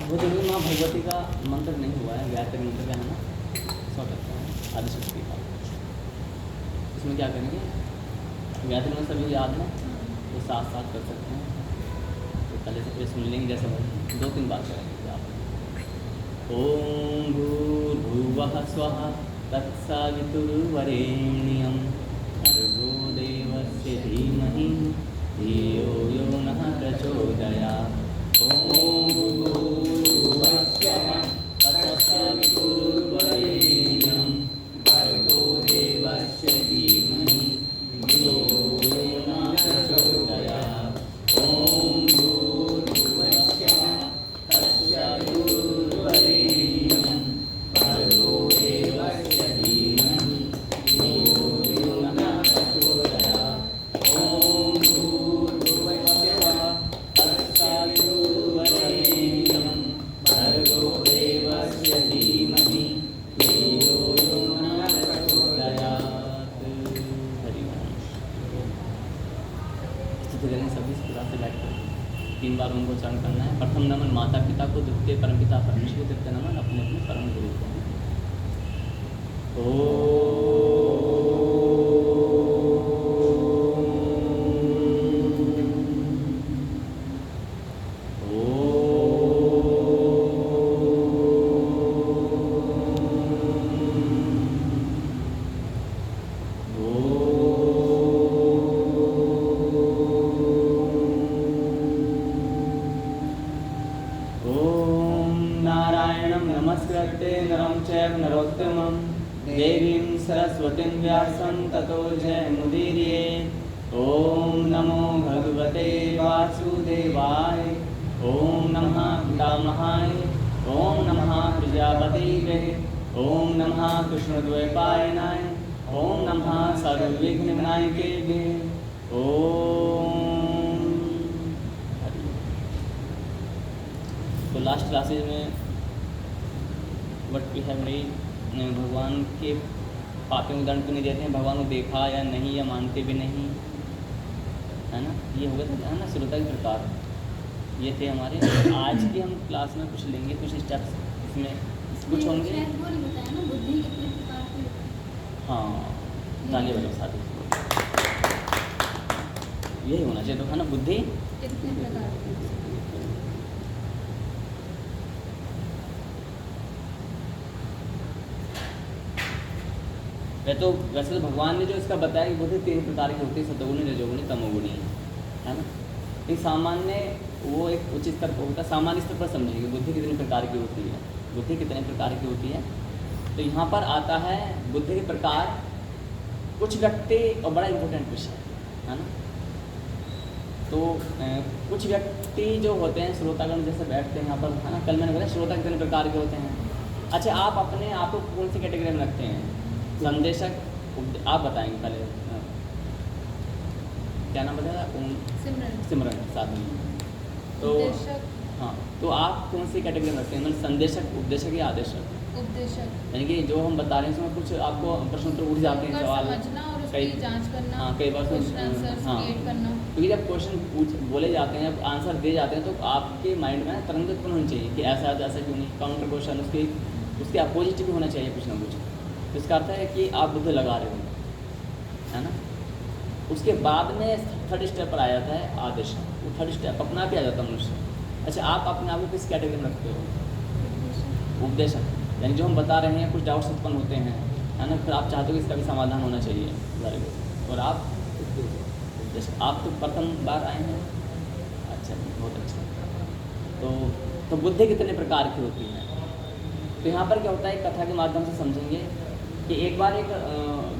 वो देखिए माँ भगवती का मंत्र नहीं हुआ है, गायत्री मंत्र का है ना, 100% है आदिशक्ति का। इसमें क्या करेंगे, गायत्री मंत्र सभी याद है तो साथ साथ कर सकते हैं। तो पहले से फिर सुन लेंगे, जैसे 2-3 बार करेंगे आप। ओम भूर्भुवः स्वः तत्सवितुर्वरेण्यं भर्गो देवस्य धीमहि धियो यो नः प्रचोदयात्। ओम भूर्भुवः स्वः तत्सवितुर्वरेण्यं भर्गो देवस्य धीमहि धियो यो नः प्रचोदयात्। ओम भूर्भुवः स्वः तत्सवितुर्वरेण्यं भर्गो देवस्य धीमहि धियो यो नः प्रचोदयात्। ओम भूर्भुवः स्वः तत्सवितुर्वरेण्यं भर्गो देवस्य धीमहि धियो यो नः प्रचोदयात्। हरि ओम। स्थिति करेंगे सभी इस प्रकार से बैठकर 3 बार उनको उच्चारण करना है। प्रथम नमन माता पिता को, द्वितीय परमपिता परमेश्वर को, तृतीय नमन अपने अपने परम गुरु को। ओम नारायणं नमस्कृत्य नरं चैव नरोत्तमं देवीं सरस्वतीं व्यासं ततो जयमुदीरये। ओम नमो भगवते वासुदेवाय। ओम नमः पितामहाय। ओम नमः प्रजापतये। ओम नमः कृष्णद्वैपायनाय। ओम नमः सर्वविघ्नविनायके। ओम। तो लास्ट क्लासेज में वट वी हैव रीड, भगवान के पापी उदाहरण तो नहीं देते हैं, भगवान को देखा या नहीं या मानते भी नहीं, है ना। ये हो गया था ना श्रोता के प्रकार, ये थे हमारे। आज की हम क्लास में कुछ लेंगे, कुछ स्टेप्स इसमें कुछ होंगे। हाँ ताली बजाओ साथ ही। यही होना चाहिए तो है ना, बुद्धि कितने प्रकार की। वैसे तो भगवान ने जो इसका बताया कि बुद्धि 3 प्रकार की होती है, सतोगुणी, रजोगुणी, तमोगुणी, है ना। एक सामान्य वो एक उच्च स्तर पर होता है, सामान्य स्तर पर समझेंगे बुद्धि कितने प्रकार की होती है, बुद्धि कितने प्रकार की होती है। तो यहाँ पर आता है बुद्धि के प्रकार, कुछ व्यक्ति, और बड़ा इम्पोर्टेंट विषय है ना। तो कुछ व्यक्ति जो होते हैं श्रोतागण जैसे बैठते हैं यहाँ पर, है ना। कल मैंने बताया श्रोता कितने प्रकार के होते हैं। अच्छा, आप अपने आप को कौन सी कैटेगरी में रखते हैं? संदेशक, आप बताएंगे पहले, क्या नाम बताया? सिमरन साथ में। तो हाँ, तो आप कौन सी कैटेगरी में रखते हैं? मतलब संदेशक, उपदेशक या आदेशक? उपदेशक। यानी कि जो हम बता रहे हैं उसमें कुछ आपको प्रश्न उत्तर उठ जाते हैं, सवाल समझना और उसकी जांच करना। हाँ, कई बार क्वेश्चन आंसर्स क्रिएट करना। क्योंकि जब क्वेश्चन बोले जाते हैं, जब आंसर दिए जाते हैं, तो आपके माइंड में तुरंत उत्पन्न होनी चाहिए कि ऐसा ऐसा क्यों नहीं, काउंटर क्वेश्चन उसके अपोजिट भी होना चाहिए कुछ ना कुछ। तो इसका अर्थ है कि आप बुद्धि लगा रहे हो, है ना। उसके बाद में 3rd स्टेप पर आ जाता है आदेश। वो 3rd स्टेप अपना भी आ जाता है मनुष्य। अच्छा, आप अपने आप को किस कैटेगरी में रखते हो? उपदेशक। यानी जो हम बता रहे हैं, कुछ डाउट्स उत्पन्न होते हैं, है ना, फिर आप चाहते हो कि इसका भी समाधान होना चाहिए, और आप उपदेशक। आप तो प्रथम बार आए हैं। अच्छा, बहुत अच्छा। तो बुद्धि कितने प्रकार की होती है? तो यहाँ पर क्या होता है, कथा के माध्यम से समझेंगे कि एक बार एक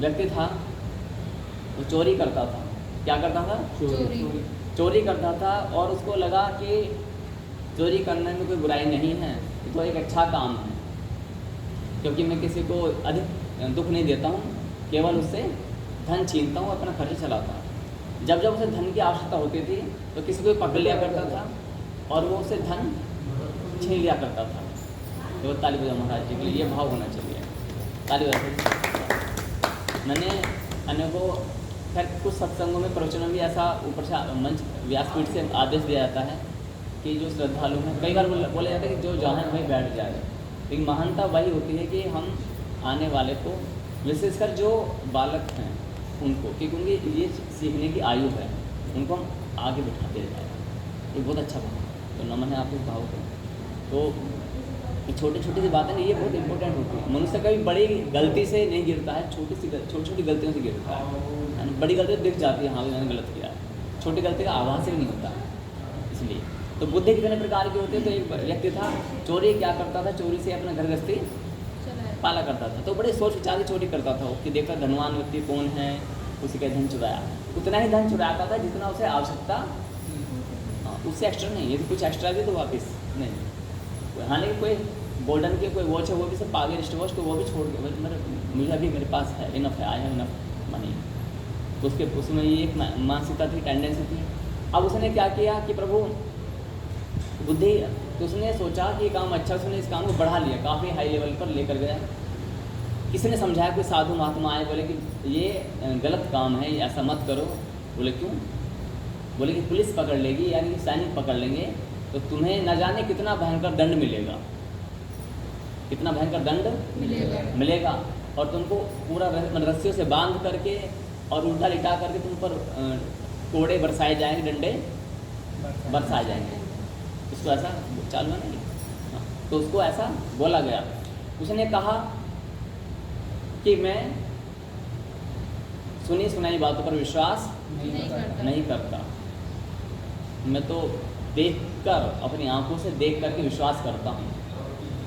व्यक्ति था, वो चोरी करता था। क्या करता था? चोरी करता था, और उसको लगा कि चोरी करने में कोई बुराई नहीं है, तो एक अच्छा काम है, क्योंकि मैं किसी को अधिक दुख नहीं देता हूँ, केवल उससे धन छीनता हूँ, अपना खर्च चलाता हूँ। जब जब उसे धन की आवश्यकता होती थी तो किसी को पकड़ लिया करता था और वो उसे धन छीन लिया करता था। तो ताली बजाओ महाराज जी के लिए, ये भाव होना चाहिए। ताली बजाओ। मैंने अन्य को खैर कुछ सत्संगों में, प्रवचनों में भी ऐसा ऊपर से मंच व्यासपीठ से आदेश दिया जाता है कि जो श्रद्धालु हैं, कई बार बोला जाता है कि जो जहाँ वहीं बैठ जाए, लेकिन महानता वही होती है कि हम आने वाले को, विशेषकर जो बालक हैं उनको, क्योंकि उनकी ये सीखने की आयु है, उनको हम आगे बिठाते जाए, ये बहुत अच्छा भाव है। तो नमन है आपके भाव को। तो ये छोटी छोटी सी बातें ये बहुत इंपॉर्टेंट होती है। मनुष्य कभी बड़ी गलती से नहीं गिरता है, छोटी छोटी गलतियों से गिरता है। बड़ी गलती दिख जाती है, हाँ भी मैंने गलत किया है, छोटी गलती का आभास ही नहीं होता। इसलिए तो बुद्धि कितने प्रकार की होती है। तो एक व्यक्ति था, चोरी क्या करता था, चोरी से अपना घर गृहस्थी पाला करता था। तो बड़े सोच विचार की चोरी करता था कि देखा धनवान व्यक्ति कौन है, उसी का धन चुराया, उतना ही धन चुराता था जितना उसे आवश्यकता, उससे एक्स्ट्रा नहीं। यदि कुछ एक्स्ट्रा भी तो वापस नहीं। हालांकि कोई गोल्डन की कोई वॉच है, वो भी सब पागे रिस्ट वॉच, तो वो भी छोड़ के मुझे अभी मेरे पास है, इनफ है, आई हैव इनफ मनी। तो उसके उसमें ये एक मानसिकता थी, टेंडेंसी थी। अब उसने क्या किया कि प्रभु बुद्धि, तो उसने सोचा कि ये काम अच्छा, उसने इस काम को बढ़ा लिया, काफ़ी हाई लेवल पर लेकर गया। किसी ने समझाया, कोई साधु महात्मा आए, बोले कि ये गलत काम है, ये ऐसा मत करो। बोले क्यों? बोले कि पुलिस पकड़ लेगी, यानी कि सैनिक पकड़ लेंगे, तो तुम्हें न जाने कितना भयंकर दंड मिलेगा, कितना भयंकर दंड मिलेगा। और तुमको पूरा रस्सियों से बांध करके और उल्टा लिटा करके तुम पर कोड़े बरसाए जाएंगे, डंडे बरसाए जाएंगे। उसको ऐसा चालू है नहीं, तो उसको ऐसा बोला गया। उसने कहा कि मैं सुनी सुनाई बातों पर विश्वास नहीं करता, मैं तो देखकर, अपनी आंखों से देख करके विश्वास करता हूँ।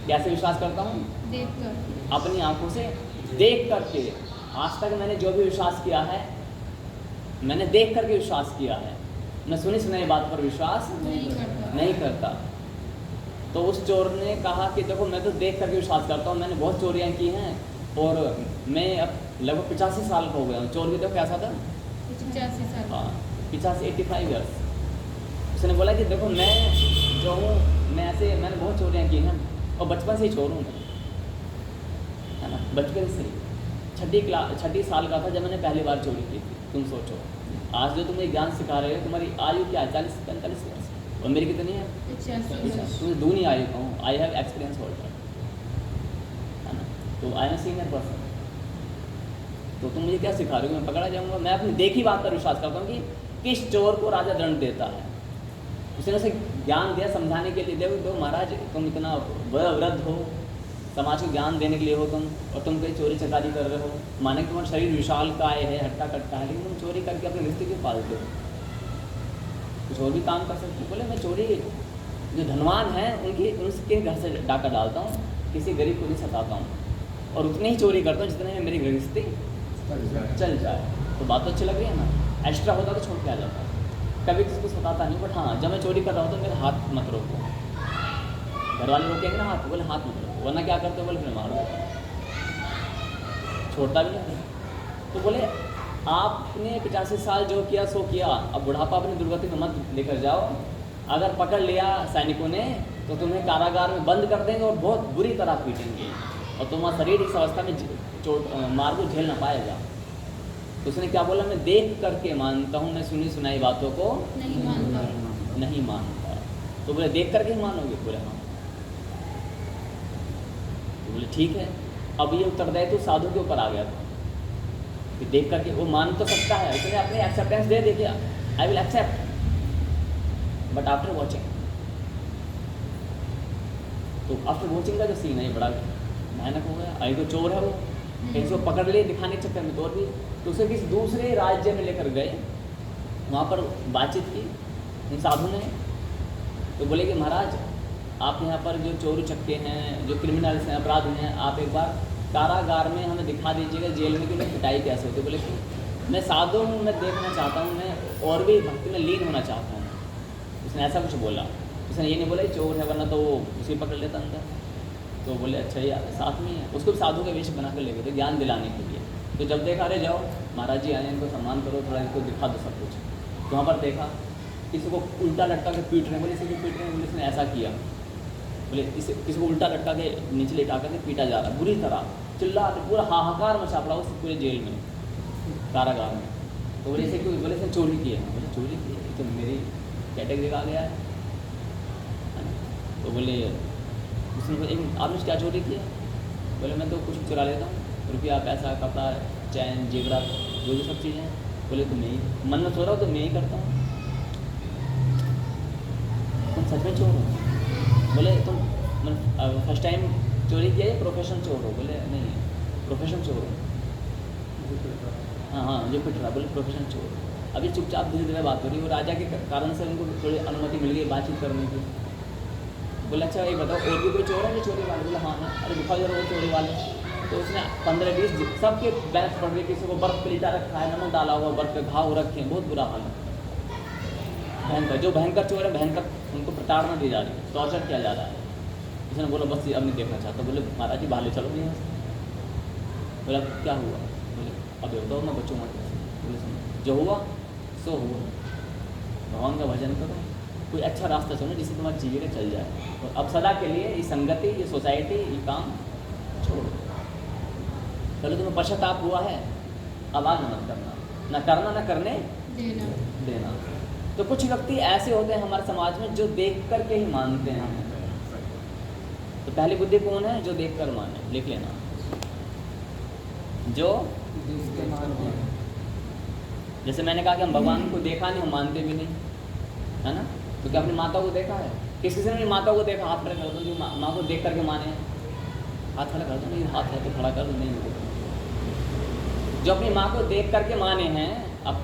कैसे विश्वास करता हूँ? देखकर, अपनी आंखों से देख करके। आज तक मैंने जो भी विश्वास किया है, मैंने देख करके विश्वास किया है, मैं सुनी सुनाई बात पर विश्वास नहीं करता। तो उस चोर ने कहा कि देखो मैं तो देख करके विश्वास करता हूँ, मैंने बहुत चोरियाँ की हैं और मैं अब लगभग 85 साल का हो गया हूँ। चोर भी तो कैसा था? 85 साल। हाँ, 85 ईयर्स। उसने बोला कि देखो मैं जो हूँ, मैंने बहुत चोरियाँ की हैं और बचपन से ही चोर हूँ, है ना, बचपन से। छठी साल का था जब मैंने पहली बार चोरी की थी। तुम सोचो, आज जो तुम्हें ज्ञान सिखा रहे हो, तुम्हारी आयु क्या है? 40-45 ईयर्स, और मेरी कितनी है? 85। तुम्हें दूनी आयु का हूँ। आई हैव एक्सपीरियंस होल्डर, है ना, तो आई एम सीनियर पर्सन। तो तुम मुझे क्या सिखा रहे हो? मैं पकड़ा जाऊँगा? मैं अपनी देखी बात पर विश्वास करता हूँ कि किस चोर को राजा दंड देता है। उसने उसे ज्ञान दिया समझाने के लिए, देखो महाराज तुम इतना वृद्ध हो, समाज को ज्ञान देने के लिए हो तुम, और तुम कोई चोरी चकारी कर रहे हो। माने कि तुम्हारा शरीर विशाल काय है, हट्टा कट्टा है, लेकिन तुम चोरी करके अपने रिश्ते क्यों पालते हो? कुछ और भी काम कर सकते हो। बोले मैं चोरी, जो धनवान हैं उनके घर से डाका डालता हूँ, किसी गरीब को नहीं सताता हूँ, और उतनी ही चोरी करता हूँ जितने में मेरी गृहस्थी चल जाए। तो बात तो अच्छी लग रही है ना। एक्स्ट्रा होता तो छोड़ के आ जाता, कभी किसी को सताता नहीं। बट हाँ, जब मैं चोरी कर रहा हूँ तो मेरा हाथ मत रोको। घर वाले रोकेंगे ना हाथ, बोले हाथ मत रोको, वरना क्या करते हो? बोले फिर मार दो, छोड़ता भी नहीं। तो बोले आपने 85 साल जो किया सो किया, अब बुढ़ापा अपनी दुर्गति में मत लेकर जाओ। अगर पकड़ लिया सैनिकों ने तो तुम्हें कारागार में बंद कर देंगे और बहुत बुरी तरह पीटेंगे, और तुम्हारा शरीर इस अवस्था में चोट मार को झेल ना पाएगा। तो उसने क्या बोला? मैं देख करके मानता हूँ, मैं सुनी सुनाई बातों को नहीं मानता। तो बोले देख करके ही मानोगे? बोले हाँ। तो बोले ठीक है। अब ये उत्तरदायित्व तो साधु के ऊपर आ गया था कि देख करके वो मान तो सकता है। उसने अपनी एक्सेप्टेंस दे दिया, I will accept, but after watching. तो आफ्टर वॉचिंग का जो सीन है बड़ा भयानक हो गया। आई तो चोर है वो, कहीं से पकड़ लिए दिखाने के चक्कर में, तो और भी तो उसे किसी दूसरे राज्य में लेकर गए, वहाँ पर बातचीत की उन साधु ने। तो बोले कि महाराज आप यहाँ पर जो चोर चक्के हैं, जो क्रिमिनल्स हैं, अपराधी हैं, आप एक बार कारागार में हमें दिखा दीजिएगा, जेल में कि उन्हें पिटाई कैसे होती है। बोले कि मैं साधु हूँ, मैं देखना चाहता हूँ, मैं और भी भक्ति में लीन होना चाहता हूँ। उसने ऐसा कुछ बोला। उसने ये नहीं बोला चोर है, वरना तो वो उसे पकड़ लेता अंदर। तो बोले अच्छा यार साथ में है। उसको साधु का वेश बना कर ले गए थे ज्ञान दिलाने के लिए। तो जब देखा, अरे जाओ महाराज जी आए, इनको सम्मान करो, थोड़ा इनको दिखा दो सब कुछ। तो वहाँ पर देखा किसी को उल्टा लटका के पीट रहे हैं। बोले इसी को पीट रहे हैं। बोले इसने ऐसा किया। बोले इसे किसी को उल्टा लटका के नीचे लेटा करके पीटा जा रहा बुरी तरह, चिल्ला पूरा हाहाकार मचा पड़ा उस पूरे जेल में, कारागार में। तो बोले इसे क्यों? बोले इसने चोरी की है। बोले चोरी की है, तो मेरी कैटेगरी का आ गया है। बोले उसने बोला, एक आपने क्या चोरी किया? बोले मैं तो कुछ चुरा लेता हूँ, रुपया पैसा कपड़ा चैन जेवरात जो भी सब चीज़ें। बोले तो मैं ही मन में सो रहा हूँ तो मैं ही करता हूँ। तुम सच में चोर हो? बोले तुम फर्स्ट टाइम चोरी किया या प्रोफेशनल चोर हो? बोले नहीं प्रोफेशनल चोर हो। हाँ हाँ जो पिट रहा, बोले प्रोफेशनल चोर। अभी चुपचाप धीरे धीरे बात हो रही है, वो राजा के कारण से उनको थोड़ी अनुमति मिल गई बातचीत करने की। बोले अच्छा ये बताओ और भी कोई चोर है जो चोरी वाले? बोला हाँ हाँ। अरे दिखाओ जरा वो चोरी वाले। तो उसने 15-20 सबके बैच पड़ रही, किसी को बर्फ़ पे लिटा रखा है, नमक डाला हुआ, बर्फ़ पे घाव रखे हैं, बहुत बुरा हाल है। भयंकर, जो भयंकर चोर है भयंकर उनको प्रताड़ना दी जा रही है, टॉर्चर किया जा रहा है। उसने बोला बस ये अब नहीं देखना चाहता। बोले महाराज जी बाहर ले चलो यहाँ से। बोला क्या हुआ? बोले अब बताओ मैं बच्चों मत। बोले जो हुआ सो हुआ, भगवान का भजन करो, कोई अच्छा रास्ता चुनो जिससे तुम्हारी जीवन चल जाए, और अब सदा के लिए ये संगति, ये सोसाइटी, ये काम छोड़ो। चलो तुम्हें पश्चाताप हुआ है, अब आगे मत करना, ना करना ना करने देना। तो कुछ व्यक्ति ऐसे होते हैं हमारे समाज में जो देख कर के ही मानते हैं हमें। तो पहली बुद्धि कौन है? जो देख कर माने। लिख लेना, जो जैसे मैंने कहा कि हम भगवान को देखा नहीं, हम मानते भी नहीं, है ना? तो क्या अपनी माता को देखा है? किसी ने अपनी माता को देखा? हाथ खड़ा कर दो जो माँ को देख करके माने। हाथ खड़ा कर दो, नहीं हाथ है तो खड़ा कर दो, नहीं। जो अपनी माँ को देख करके माने हैं, अब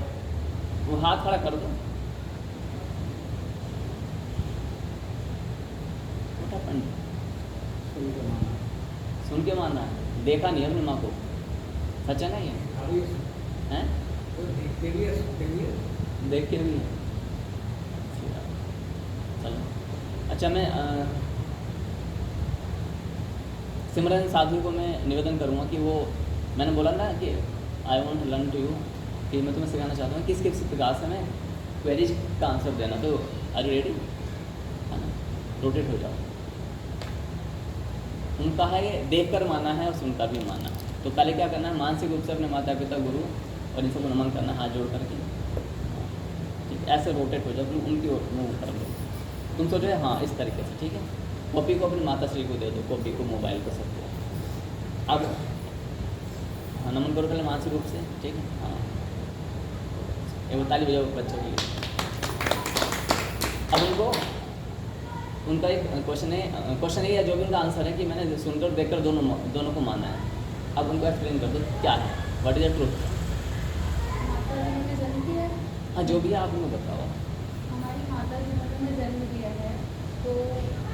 वो हाथ खड़ा कर दो। सुन के मानना है, देखा नहीं अपनी माँ को। सच है ना ये? हैं? देख के भी चलो। अच्छा मैं सिमरन साधु को मैं निवेदन करूँगा कि वो, मैंने बोला ना कि I want learn to you, कि मैं तुम्हें सिखाना चाहता हूँ किस किस प्रकार से मैं क्वेरीज का आंसर देना। तो आर यू रेडी? है ना? रोटेट हो जाओ। उनका है देख कर माना है और सुनकर भी माना। तो पहले क्या करना है? मानसिक रूप से अपने माता पिता गुरु और इन सबको नमन करना, हाथ जोड़ करके। ठीक, ऐसे रोटेट हो जाओ, तुम उनकी ओर मुँह कर लो। तुम सोचो हाँ इस तरीके से, ठीक है? कॉपी को अपनी माता श्री को दे दो, कॉपी को मोबाइल को सबको। अब हाँ नमन करो पहले मानसिक रूप से, ठीक है? हाँ एक ताली बजाओ बच्चों के लिए। अब उनको उनका एक क्वेश्चन ये है, जो भी उनका आंसर है कि मैंने सुनकर देखकर दोनों को माना है। अब उनको एक्सप्लेन कर दो क्या है, व्हाट इज द ट्रूथ। माता जी ने जन्म दिया है। हाँ जो भी है आप उनको बताओ। हमारी माता जी ने जन्म दिया है, तो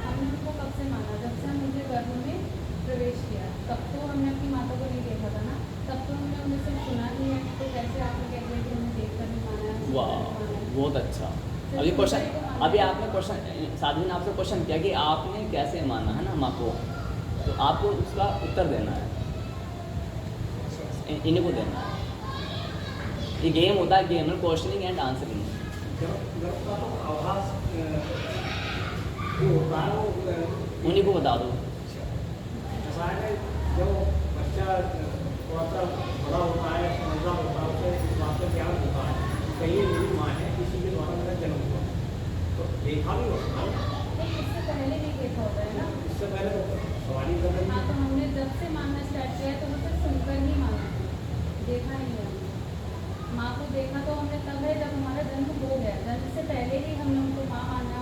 हमने उनको कब से माना? जब से हम उनके गर्भ में प्रवेश किया, तब तो हमने अपनी माता को नहीं देखा था ना, तब तो हमने उनसे सिर्फ सुना ही है। तो कैसे आपने कहते हैं कि हमने देख कर भी माना है? वाह बहुत अच्छा। अभी क्वेश्चन, अभी आपने क्वेश्चन, साधु ने आपसे क्वेश्चन किया कि आपने कैसे माना है ना माँ को, तो आपको उसका उत्तर देना है, इन्हीं को देना है। ये गेम होता है, गेम है क्वेश्चनिंग एंड आंसरिंग। उन्हीं को बता दो। जो बच्चा थोड़ा सा बड़ा होता है, समझदार होता है, उसे इस बात का ज्ञान होता है कहीं मेरी माँ है, किसी के द्वारा मेरा जन्म हुआ, तो देखा भी होता है। इससे पहले नहीं देखा होता है ना? इससे पहले तो सवाल ही कर रही हाँ, तो हमने जब से मानना स्टार्ट किया है तो मतलब सुनकर ही माना, देखा नहीं है। माँ को देखा तो हमने तब है जब हमारा जन्म हो गया। जन्म से पहले ही हमने उनको माँ माना,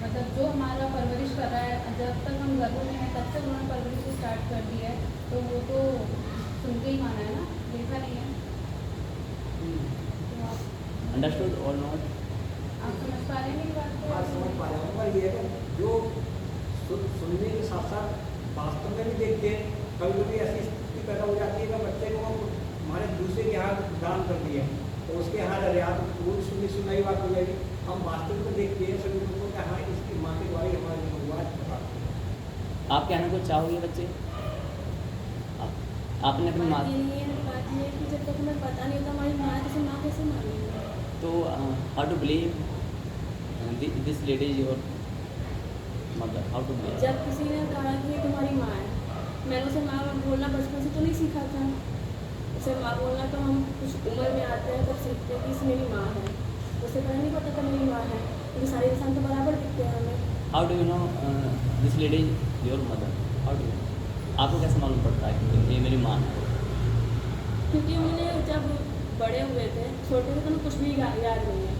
मतलब जो हमारा परवरिश कर रहा है, जब तक हम गर्भ में हैं तब से उन्होंने परवरिश स्टार्ट कर दी है, तो वो तो सुन के ही माना है ना, देखा नहीं है। तो अंडरस्टूड और नॉट? आप समझ पा रहे हैं मेरी बात को? बात समझ पा रहे हैं। पर ये है जो सुनने के साथ साथ वास्तव में भी देखते हैं, कभी कभी ऐसी स्थिति पैदा हो जाती है कि बच्चे को हमारे दूसरे के यहाँ दान कर दिया, तो उसके यहाँ अरे आप वो सुनाई बात हो जाएगी। हम वास्तव में देखते हैं सभी लोगों को कि हाँ इसकी माँ के द्वारा हमारे अनुवाद बताते हैं। आप कहना कुछ चाहोगे बच्चे? आपने अपनी माँ, बात ये है कि जब तक हमें पता नहीं होता हमारी माँ है तो माँ कैसे मानेंगे? तो how to believe this lady is your mother, how to believe? जब किसी ने कहा कि ये तुम्हारी माँ है, मैंने उसे माँ बोलना बचपन से तो नहीं सीखा था। उसे माँ बोलना तो हम कुछ उम्र में आते हैं तब सीखते हैं कि इस मेरी माँ है। उससे पहले नहीं पता था मेरी माँ है, क्योंकि सारे इंसान तो बराबर दिखते हैं हमें। How do you know this lady is your mother? How do you, आपको कैसे मालूम पड़ता है कि ये मेरी माँ है? क्योंकि उन्हें जब बड़े हुए थे, छोटे थे तो उन्हें कुछ भी याद नहीं है।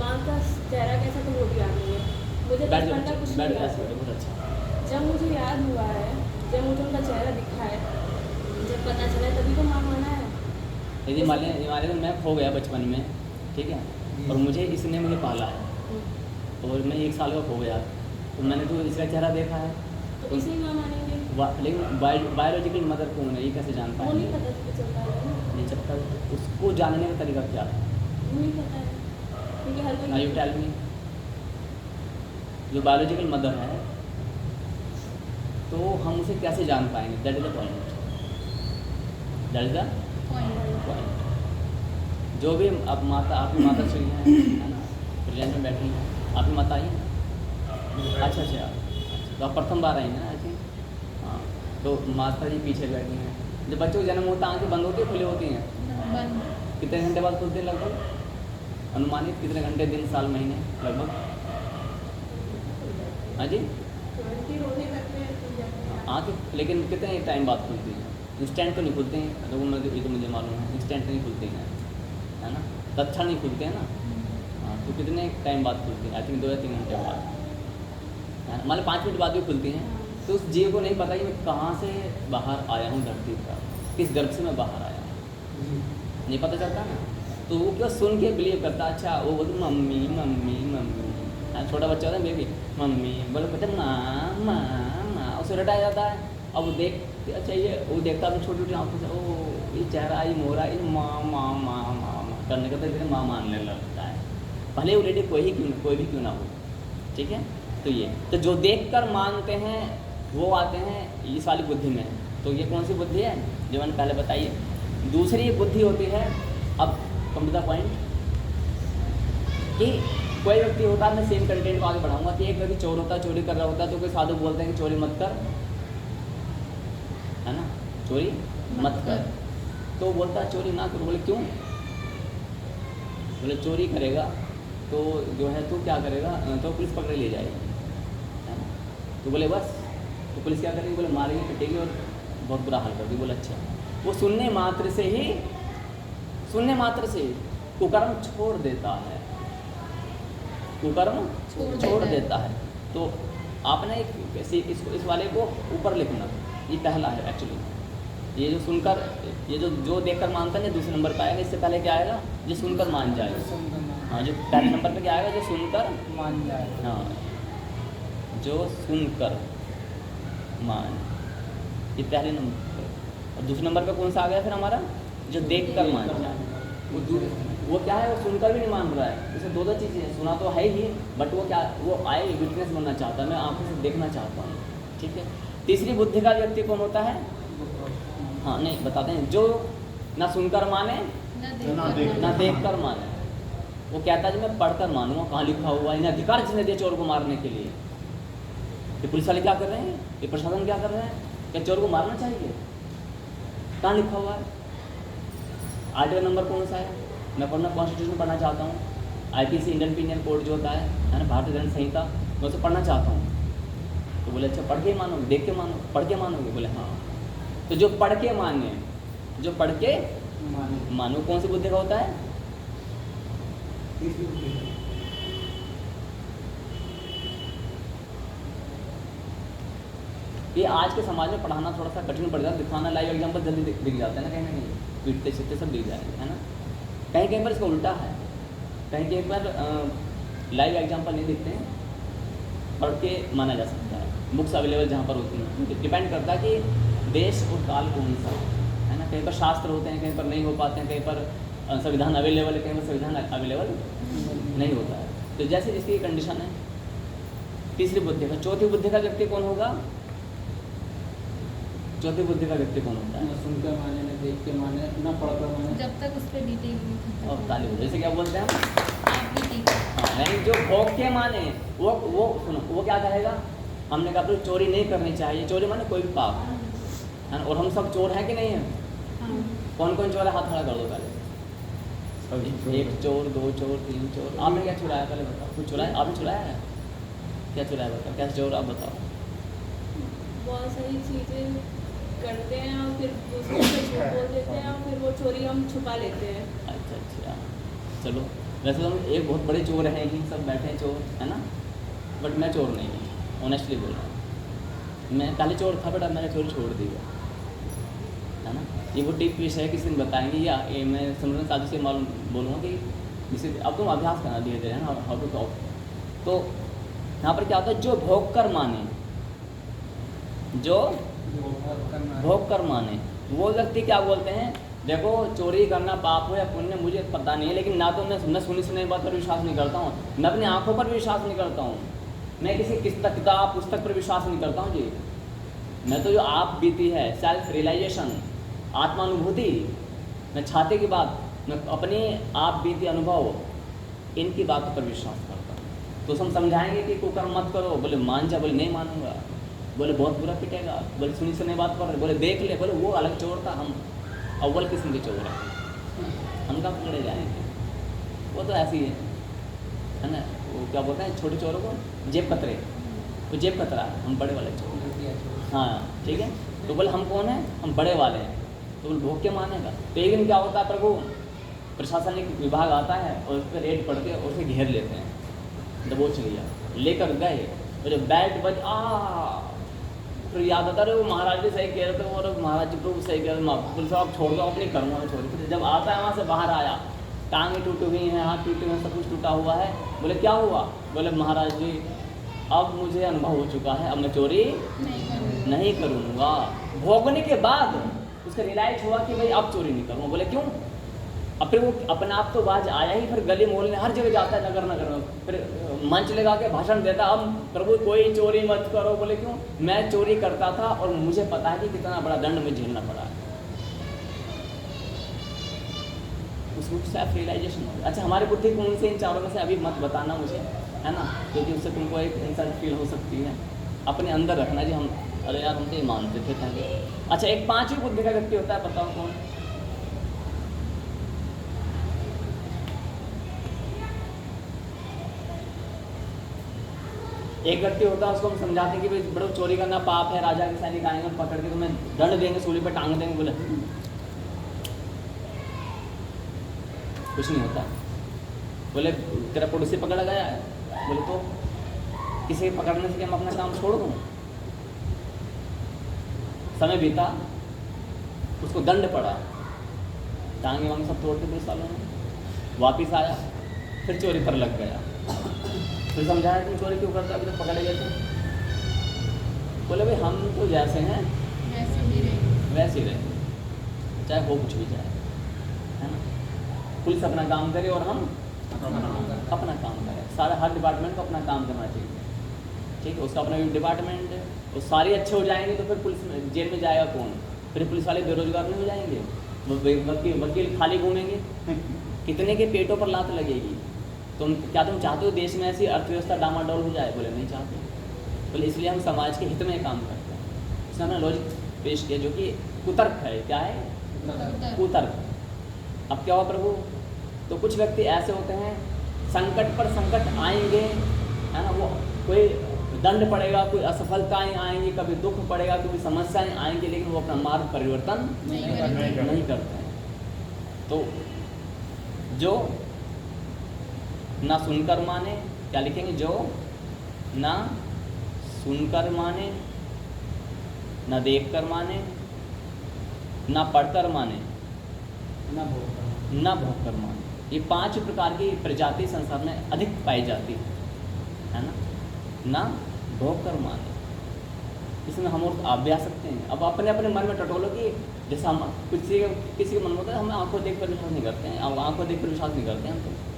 माँ का चेहरा कैसा तो वो भी याद नहीं है। मुझे बैठ बचपन का जाओ, कुछ बैठ नहीं जाओ, याद है। बहुत अच्छा। जब मुझे याद हुआ है, जब मुझे उनका चेहरा दिखा है, जब पता चला तभी तो माँ माना है। यदि मान लिया मैं खो गया बचपन में, ठीक है, और मुझे इसने मुझे पाला है और मैं 1 साल का खो गया, तो मैंने तो इसका चेहरा देखा है, तो इसे ही माँ मानेंगे। लेकिन बायोलॉजिकल मदर कौन है ये कैसे जान वो नहीं पाएंगे? पता चलता है ना, नहीं चलता, उसको जानने का तरीका क्या है? वो नहीं पता है क्योंकि हर Now you कोई tell me, जो बायोलॉजिकल मदर है तो हम उसे कैसे जान पाएंगे? That is the point, that is the point. जो भी अब माता, आपकी माता श्री हैं, है ना, प्रेजेंट में बैठी हैं, आपकी माता आई हैं? अच्छा, तो आप प्रथम बार आई हैं आई थिंक, हाँ। तो माता जी पीछे बैठी हैं। जब बच्चों का जन्म होता है आँखें बंद होती है खुली होती हैं? कितने घंटे बाद खुलते हैं लगभग? अनुमानित कितने घंटे, दिन, साल, महीने लगभग? हाँ जी, आँखें लेकिन कितने टाइम बाद खुलती हैं? इंस्टेंट तो नहीं खुलते हैं, तो ये तो मुझे मालूम है, इंस्टेंट नहीं खुलते हैं, है ना, तत्क्षण नहीं खुलते हैं ना। हाँ, तो कितने टाइम बाद खुलती हैं? आई थिंक 2 या 3 घंटे बाद, मान लो 5 मिनट बाद भी खुलती हैं। तो उस जीव को नहीं पता कि मैं कहाँ से बाहर आया हूँ धरती पर, किस गर्भ से मैं बाहर आया हूँ, नहीं पता चलता ना। तो वो क्या सुन के बिलीव करता, अच्छा वो बोलते मम्मी मम्मी मम्मी, छोटा बच्चा होता है बेबी, मम्मी बोले बच्चा माँ माँ माँ, उसे रटाया जाता है। अब वो देख, अच्छा ये वो देखता है छोटी छोटी आँखों से, ओ ये चेहरा, ये मोहरा, ये माँ माँ माँ माँ माँ करने का तो माँ मानने लगता है, भले वो लेडी कोई भी क्यों ना हो, ठीक है। तो ये तो जो देखकर मानते हैं वो आते हैं इस वाली बुद्धि में। तो ये कौन सी बुद्धि है जो मैंने पहले बताई है। दूसरी बुद्धि होती है, अब कम टू द पॉइंट, कि कोई व्यक्ति होता है, मैं सेम कंटेंट को आगे बढ़ाऊंगा, कि एक व्यक्ति चोर होता है, चोरी कर रहा होता है, तो कोई साधु बोलते हैं कि चोरी मत कर, है ना, चोरी मत कर। तो बोलता है चोरी ना करो। बोले क्यों? बोले चोरी करेगा तो जो है तो क्या करेगा, तो पुलिस पकड़ ले जाएगी, है ना। तो बोले बस, तो पुलिस क्या करेगी? बोले मारेगी, पिटेगी और बहुत बुरा हाल कर देगी। बोले अच्छा। वो सुनने मात्र से ही कुकर्म छोड़ देता है, कुकर्म छोड़ देता है। तो आपने इस वाले को ऊपर लिखना, ये पहला है एक्चुअली। ये जो सुनकर, ये जो देखकर मानता है, ये दूसरे नंबर पर आएगा। इससे पहले क्या आएगा? जो सुनकर मान जाएगा। हाँ, जो पहले नंबर पे क्या आएगा? जो सुनकर मान जाए। हाँ, जो सुनकर मान, ये पहले नंबर पे। और दूसरे नंबर पे कौन सा आ गया फिर हमारा? जो देखकर मान जाए। वो क्या है? वो सुनकर भी नहीं मान रहा है। इसमें दो चीज़ें हैं, सुना तो है ही, बट वो क्या, वो आए विटनेस बनना चाहता है, मैं आंखों से देखना चाहता हूँ, ठीक है। तीसरी बुद्धि का व्यक्ति कौन होता है? हाँ, नहीं बताते हैं, जो ना सुनकर माने ना देखकर माने। वो कहता है कि मैं पढ़कर मानूंगा, कहाँ लिखा हुआ है, इन्हें अधिकार जिसने दिया चोर को मारने के लिए। ये पुलिस वाले क्या कर रहे हैं, ये प्रशासन क्या कर रहे हैं? क्या चोर को मारना चाहिए? कहाँ लिखा हुआ है? आर्टिकल नंबर कौन सा है? मैं पढ़ना, कॉन्स्टिट्यूशन पढ़ना चाहता हूँ, IPC इंडियन पीनल कोड जो होता है ना, भारतीय दंड संहिता, मैं उसे पढ़ना चाहता हूँ। तो बोले अच्छा पढ़ के मानोगे, देख के मानो, पढ़ के मानोगे? बोले हाँ। तो जो पढ़ के माने, जो पढ़ के मानो, कौन सी बुद्धि का होता है? ये आज के समाज में पढ़ाना थोड़ा सा कठिन पड़ जाता है, दिखाना लाइव एग्जाम्पल जल्दी दिख जाता है ना, कहीं ना कहीं पीटते छिटते सब दिख जाएंगे, है ना। कहीं कहीं पर इसका उल्टा है, कहीं कहीं पर लाइव एग्जाम्पल नहीं दिखते हैं, पढ़ के माना जा सकता है। बुक्स अवेलेबल जहाँ पर होती हैं, डिपेंड करता है कि देश और काल कौन सा है ना। कहीं पर शास्त्र होते हैं, कहीं पर नहीं हो पाते हैं, कहीं पर संविधान अवेलेबल है, कहीं पर संविधान अवेलेबल नहीं होता है। तो जैसे जिसकी कंडीशन है। तीसरी बुद्धि का। चौथी बुद्धि का व्यक्ति कौन होगा? चौथी बुद्धि का व्यक्ति कौन होता है? न सुनकर माने, न देख के माने, न पढ़कर माने। जब तक उस पर डिटेल नहीं खत्म और ताली हो, जैसे क्या बोलते हैं आप भी ठीक है। हाँ, यानी जो भोग के माने, वो सुनो, वो क्या कहेगा? हमने कहा चोरी नहीं करनी चाहिए, चोरी माने कोई भी पाप है ना। और हम सब चोर हैं कि नहीं है? हाँ। कौन कौन चोर है? हाथ खड़ा कर दो पहले। एक चोर, 2 चोर, 3 चोर। आपने क्या चुराया पहले बताओ? कुछ चुराया? आपने चुराया है? क्या चुराया बताओ, कैसे चोर आप बताओ। बहुत सारी चीज़ें करते हैं और फिर दूसरों से झूठ बोल देते हैं और फिर वो चोरी हम छुपा लेते हैं। अच्छा, चलो वैसे तो हम एक बहुत बड़े चोर हैं कि सब बैठे हैं चोर, है ना, बट मैं चोर नहीं हूँ, ऑनेस्टली बोल रहा हूँ। मैं पहले चोर था बट अब मैंने चोरी छोड़ दी है ना। ये वो टिप विषय है, किसी दिन बताएंगे, या ये मैं समझना साधु से मालूम बोलूँगा कि जिसे अब तुम अभ्यास करना धीरे धीरे है ना, हाउ टू टॉक। तो यहाँ पर क्या होता है, जो भोग कर माने, जो भोग कर माने, वो व्यक्ति क्या बोलते हैं, देखो चोरी करना पाप हो या पुण्य मुझे पता नहीं है, लेकिन ना तो मैं सुनी सुनाई बात पर विश्वास नहीं करता हूँ, मैं अपनी आंखों पर विश्वास नहीं करता हूँ, मैं किसी किताब पुस्तक पर विश्वास नहीं करता हूँ जी। मैं तो जो आप बीती है, सेल्फ रियलाइजेशन, आत्मानुभूति, मैं छाते की बात, मैं अपनी आप बीती अनुभव, इनकी बातों पर विश्वास करता हूँ। तो हम समझाएंगे कि कुकर्म मत करो, बोले मान जा, बोले नहीं मानूंगा, बोले बहुत बुरा पिटेगा, बोले सुनी सुनी बात पर, बोले देख ले, बोले वो अलग चोर था, हम अव्वल किस्म के चोर हैं, हम कहाँ पकड़े जाएंगे। वो तो ऐसी है ना, वो क्या बोलते हैं छोटे चोरों को, जेब कतरे, वो जेब कतरा, हम बड़े वाले चोर। हाँ ठीक है, तो बोले हम कौन है, हम बड़े वाले हैं, तो बोले भोग के मानेगा। तो एक दिन क्या होता है, प्रभु प्रशासनिक विभाग आता है और उस पर रेड पड़ते और उसे घेर लेते हैं, दबोच लिया, लेकर गए, और जब बैट बज फिर याद आता है वो महाराज भी सही कह रहे थे और महाराज जी प्रभु सही कह रहे थे, पुलिस आप छोड़ दो, अपनी करूँगा मैं छोड़। फिर जब आता है वहाँ से बाहर आया, टांगें टूटी हुई हैं, हाथ टूटे हुए, सब कुछ टूटा हुआ है, बोले क्या हुआ, बोले महाराज जी अब मुझे अनुभव हो चुका है, अब मैं चोरी नहीं करूँगा। भोगने के बाद उसका रियलाइज हुआ कि भाई अब चोरी नहीं करूँगा। बोले क्यों, अब फिर वो अपने आप तो बाज आया ही, फिर गली मोहल्ले हर जगह जाता है, नगर नगर में, फिर मंच लगा के भाषण देता, अब प्रभु कोई चोरी मत करो। बोले क्यों, मैं चोरी करता था और मुझे पता है कि कितना बड़ा दंड मुझे झेलना पड़ा है। उसको सेल्फ रियलाइजेशन हो गया। अच्छा हमारी बुद्धि कौन से इन चारों में से अभी मत बताना मुझे, है ना, क्योंकि उससे तुमको एक इंसान फील हो सकती है, अपने अंदर रखना जी हम अरे यार हम तो ये मानते थे पहले। अच्छा एक पांचवी बुद्धि का व्यक्ति होता है, बताओ कौन। एक व्यक्ति होता है, उसको हम समझाते हैं कि भाई बड़ो चोरी करना पाप है, राजा के सैनिक आएंगे पकड़ के तुम्हें दंड देंगे, सूली पे टांग देंगे, बोले कुछ नहीं होता। बोले तेरा पड़ोसी पकड़ा गया है, बोले तो किसी के पकड़ने से हम अपना काम छोड़ दूँ। समय बीता, उसको दंड पड़ा, टांगे वांगे सब तोड़ के 2 सालों में, वापिस आया, फिर चोरी पर लग गया, फिर समझाया कि चोरी क्यों करता, अभी तो पकड़े गए थे। बोले भाई हम तो जैसे हैं वैसे ही रहे, चाहे हो कुछ भी जाए, है ना। पुलिस अपना काम करे और हम अपना काम करें, सारा हर डिपार्टमेंट को अपना काम करना चाहिए, ठीक है। उसका अपना डिपार्टमेंट है, वो सारे अच्छे हो जाएंगे तो फिर पुलिस जेल में जाएगा कौन, फिर पुलिस वाले बेरोजगार नहीं हो जाएंगे, वकील खाली घूमेंगे कितने के पेटों पर लात लगेगी। तुम चाहते हो देश में ऐसी अर्थव्यवस्था डामाडोल हो जाए, बोले नहीं चाहते, बोले इसलिए हम समाज के हित में काम करते हैं। इसमें हमने लॉजिक पेश किया जो कि कुतर्क है, क्या है कुतर्क। अब क्या हुआ प्रभु, तो कुछ व्यक्ति ऐसे होते हैं संकट पर संकट आएंगे, है ना, वो कोई दंड पड़ेगा, कोई असफलताएं आएंगी, कभी दुख पड़ेगा, कभी समस्याएं आएंगी, लेकिन वो अपना मार्ग परिवर्तन नहीं करते हैं। तो जो ना सुनकर माने, क्या लिखेंगे, जो ना सुनकर माने, ना देखकर माने, ना पढ़कर माने, ना भोग ना भोगकर माने, ये 5 प्रकार की प्रजाति संसार में अधिक पाई जाती है ना। ना भोगकर माने, इसमें हम और आप भी आ सकते हैं। अब अपने अपने मन में टटोलो कि जैसे हम किसी के मन में होता है, हम आंखों देख कर विश्वास नहीं करते हैं, अब आंखों देख कर विश्वास नहीं करते हैं,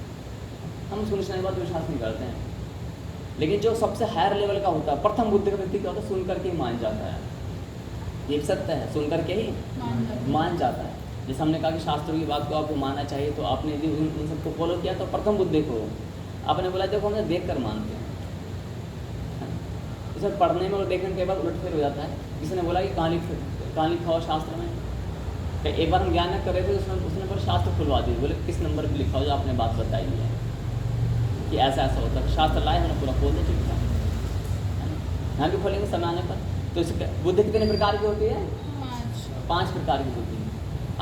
हम सुनने के बाद विश्वास नहीं करते हैं। लेकिन जो सबसे हायर लेवल का होता है, प्रथम बुद्धि का व्यक्ति क्या होता है, सुन करके ही मान जाता है। ये सत्य है, सुन करके ही मान जाता है। जैसे हमने कहा कि शास्त्रों की बात को आपको मानना चाहिए, तो आपने यदि उन सबको फॉलो किया तो प्रथम बुद्धि को आपने बोला देखो हमें देख कर मानते हैं। इसमें पढ़ने में और देखने के बाद उलटफेर हो जाता है। किसी ने बोला कि कहानी लिखा हो शास्त्र में, तो एक बार हम ज्ञान कर रहे थे, उसने पर शास्त्र खुलवा दी, बोले किस नंबर पर लिखा हो जो आपने बात बताई है कि ऐसा ऐसा होता है। शास्त्र लाए, हमने पूरा खोल दिया, ठीक था। यहाँ भी खोलेंगे समय आने पर। तो इसके बुद्धि कितने प्रकार की होती है? 5 प्रकार की बुद्धि है।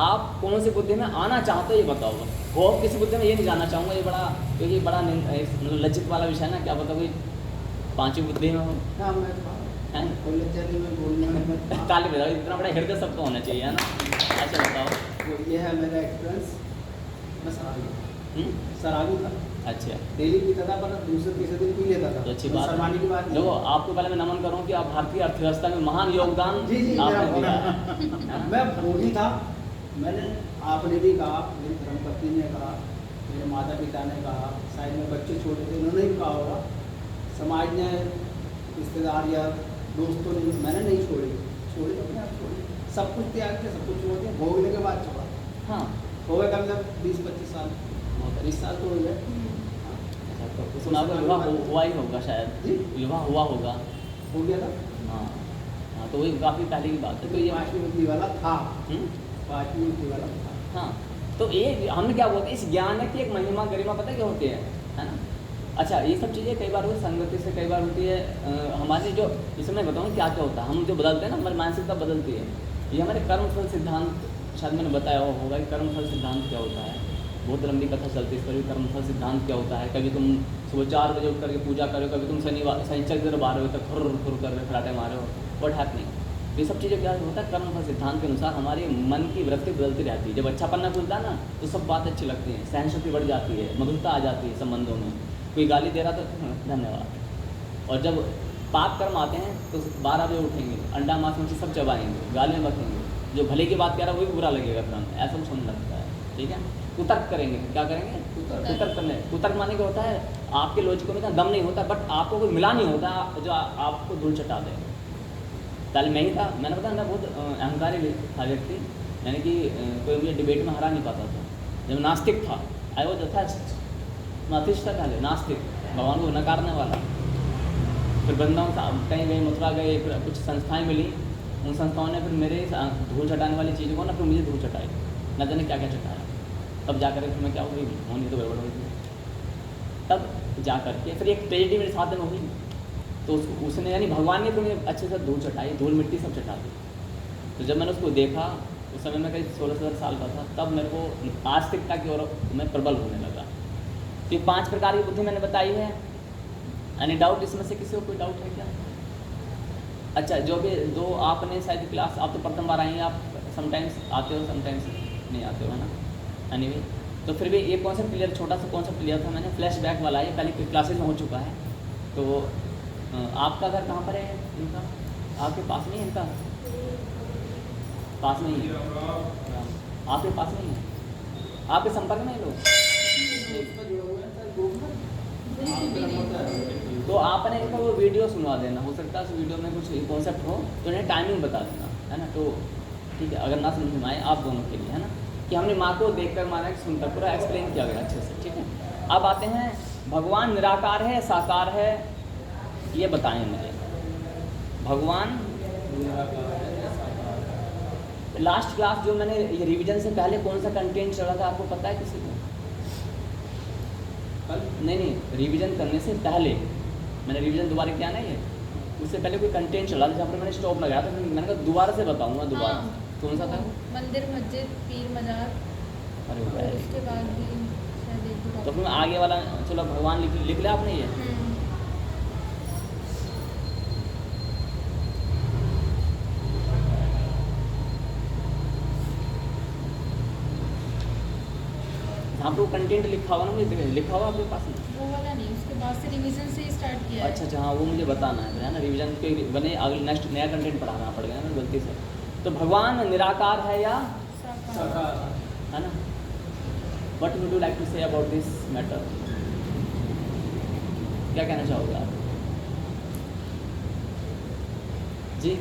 आप कौन सी बुद्धि में आना चाहते हो ये बताओ बस। वो किसी बुद्धि में ये नहीं जानना चाहूँगा, ये बड़ा क्योंकि बड़ा मतलब लज्जित वाला विषय है ना, क्या पता कोई 5वीं बुद्धि में हो। हाँ मैं हैं? चलिए मैं बोलने में ताली बजाओ, इतना बड़ा हृदय सबको होना चाहिए, है ना। अच्छा बताओ। तो ये है मेरा एक्सपीरियंस। मैं शराबी था, अच्छा डेली पीता था, पर दूसरे तीसरे दिन पी लेता था। तो अच्छी तो बात शर्माने की बात नहीं देखो, है। आपको पहले मैं नमन करूँ कि आप भारतीय अर्थव्यवस्था में महान योगदान जी जी आपने मेरा दिया है। होना। मैं बोली था, मैंने आपने भी कहा, मेरी धर्मपत्नी ने कहा, मेरे माता पिता ने कहा, शायद में बच्चे छोटे थे उन्होंने भी कहा होगा, समाज ने, रिश्तेदार या दोस्तों ने, मैंने नहीं छोड़ी तो अपने आप छोड़ी, सब कुछ त्याग किया, सब कुछ छोड़ दिया, भोगने के बाद छोड़ा। हाँ हो गए कम से कम 20-25 साल, 30 साल तो हो गए। अच्छा, तो उसमें आपका विवाह हुआ ही होगा शायद, जी विवाह हुआ होगा। हो गया था। हाँ हाँ, तो वही काफ़ी पहले की बात है। तो ये 5वीं बुद्धि वाला था, हम्म? 5वीं बुद्धि वाला था। हाँ, तो ये हमने क्या बोलते हैं, इस ज्ञान की एक महिमा गरिमा पता है क्या होती है ना। अच्छा, ये सब चीज़ें कई बार होती संगति से, कई बार होती है हमारे जो, इसमें मैं बताऊँ क्या क्या होता है, हम जो बदलते हैं ना, हमारी मानसिकता बदलती है। ये हमारे कर्मफल सिद्धांत, शायद मैंने बताया होगा कि कर्मफल सिद्धांत क्या होता है। बहुत लंबी कथा चलती है इस पर भी, कर्मफल सिद्धांत क्या होता है। कभी तुम सुबह 4 बजे उठ करके पूजा करो, कभी तुम शनिचर की तरह 12 बजे तक खुर कर रहे फराटे मारे हो, व्हाट हैपनिंग। ये सब चीज़ें क्या होता है, कर्मफल सिद्धांत के अनुसार हमारी मन की वृत्ति बदलती रहती है। जब अच्छा पन्ना खुलता है ना, तो सब बात अच्छी लगती है, सहनशक्ति बढ़ जाती है, मधुरता आ जाती है संबंधों में। कोई गाली दे रहा तो धन्यवाद। और जब पाप कर्म आते हैं तो 12 बजे उठेंगे, अंडा मांस मछली सब चबाएंगे, गाली में बकेंगे, जो भले की बात कह रहा है वही बुरा लगेगा, फिर हमें ऐसा कुछ होने लगता है। ठीक है, कुतर्क करेंगे, क्या करेंगे, कुतर्क करने। कुतर्क माने क्या होता है, आपके लॉजिकों में इतना दम नहीं होता, बट आपको कोई मिला नहीं होता जो आपको धूल चटा दे। पहले मैं ही था, मैंने बताया मैं बहुत अहंकारी था व्यक्ति, यानी कि कोई मुझे डिबेट में हरा नहीं पाता था। जब नास्तिक था, आई वॉज अथेस्ट, नास्तिक था पहले, नास्तिक, भगवान को नकारने वाला। फिर वृंदावन कहीं गए, मथुरा गए, फिर कुछ संस्थाएं मिली, उन संस्थाओं ने फिर मेरे धूल चटाने वाली चीज़ों को ना फिर मुझे धूल चटाई, न जाने क्या क्या चटाया। तब जा कर फिर मैं क्या हुई, होनी तो गड़बड़ हुई थी। तब जा करके फिर एक ट्रेजेडी मेरे साथ में हुई, तो उसने यानी भगवान ने तो मुझे अच्छे से धूल चटाई, धूल मिट्टी सब चटा दी। तो जब मैंने उसको देखा, उस समय मैं करीब 16-17 साल का था, तब मेरे को आस्तिकता की ओर मैं प्रबल होने लगा। तो 5 प्रकार की बुद्धि मैंने बताई है। एनी डाउट इसमें से, किसी को कोई डाउट है क्या? अच्छा, जो भी दो आपने शायद क्लास, आप तो प्रथम बार आई हैं, आप समटाइम्स आते हो समटाइम्स नहीं आते हो, है ना। एनीवे, तो फिर भी ये कॉन्सेप्ट क्लियर, छोटा सा कॉन्सेप्ट क्लियर था मैंने, फ्लैशबैक वाला है, पहले क्लासेज में हो चुका है। तो आपका घर कहाँ पर है इनका? आपके पास में है इनका? पास में ही है, आपके पास में ही है, आपके संपर्क में है लोग? तो आपने इनको वो वीडियो सुनवा देना, हो सकता है उस वीडियो में कुछ कॉन्सेप्ट हो तो इन्हें टाइमिंग बता देना, है ना। तो ठीक है, अगर ना समझ में आए आप दोनों के लिए, है ना, कि हमने माँ को देखकर माना कि सुनकर पूरा एक्सप्लेन किया गया अच्छे से। ठीक है, अब आते हैं भगवान निराकार है साकार है, ये बताएं मुझे। भगवान लास्ट क्लास जो मैंने ये रिवीजन से पहले कौन सा कंटेंट चला था आपको पता है किसी को? नहीं, रिवीजन करने से पहले मैंने रिवीजन दोबारा किया ना, ये उससे पहले कोई कंटेंट चला था जहाँ पर मैंने स्टॉप लगाया था, फिर मैंने कहा दोबारा से बताऊंगा दोबारा। हाँ, कौन सा था? मंदिर, मस्जिद, पीर मजार, अरे और भाई, उसके बाद भी शायद एक दो तो फिर मैं आगे वाला, चलो भगवान लिख लिया आपने ये। जहाँ पर वो कंटेंट लिखा हुआ ना, मुझे लिखा हुआ आपके पास में? वो वाला नहीं, उसके बाद से रिवीजन से ही स्टार्ट किया है। अच्छा, हाँ, वो मुझे बताना है ना, रिवीजन के बने अगले नेक्स्ट नया कंटेंट पढ़ाना पड़ेगा ना गलती से। तो भगवान निराकार है या साकार। है ना? What would you like to say about this matter? क्या कहना चाहोगे आप जी?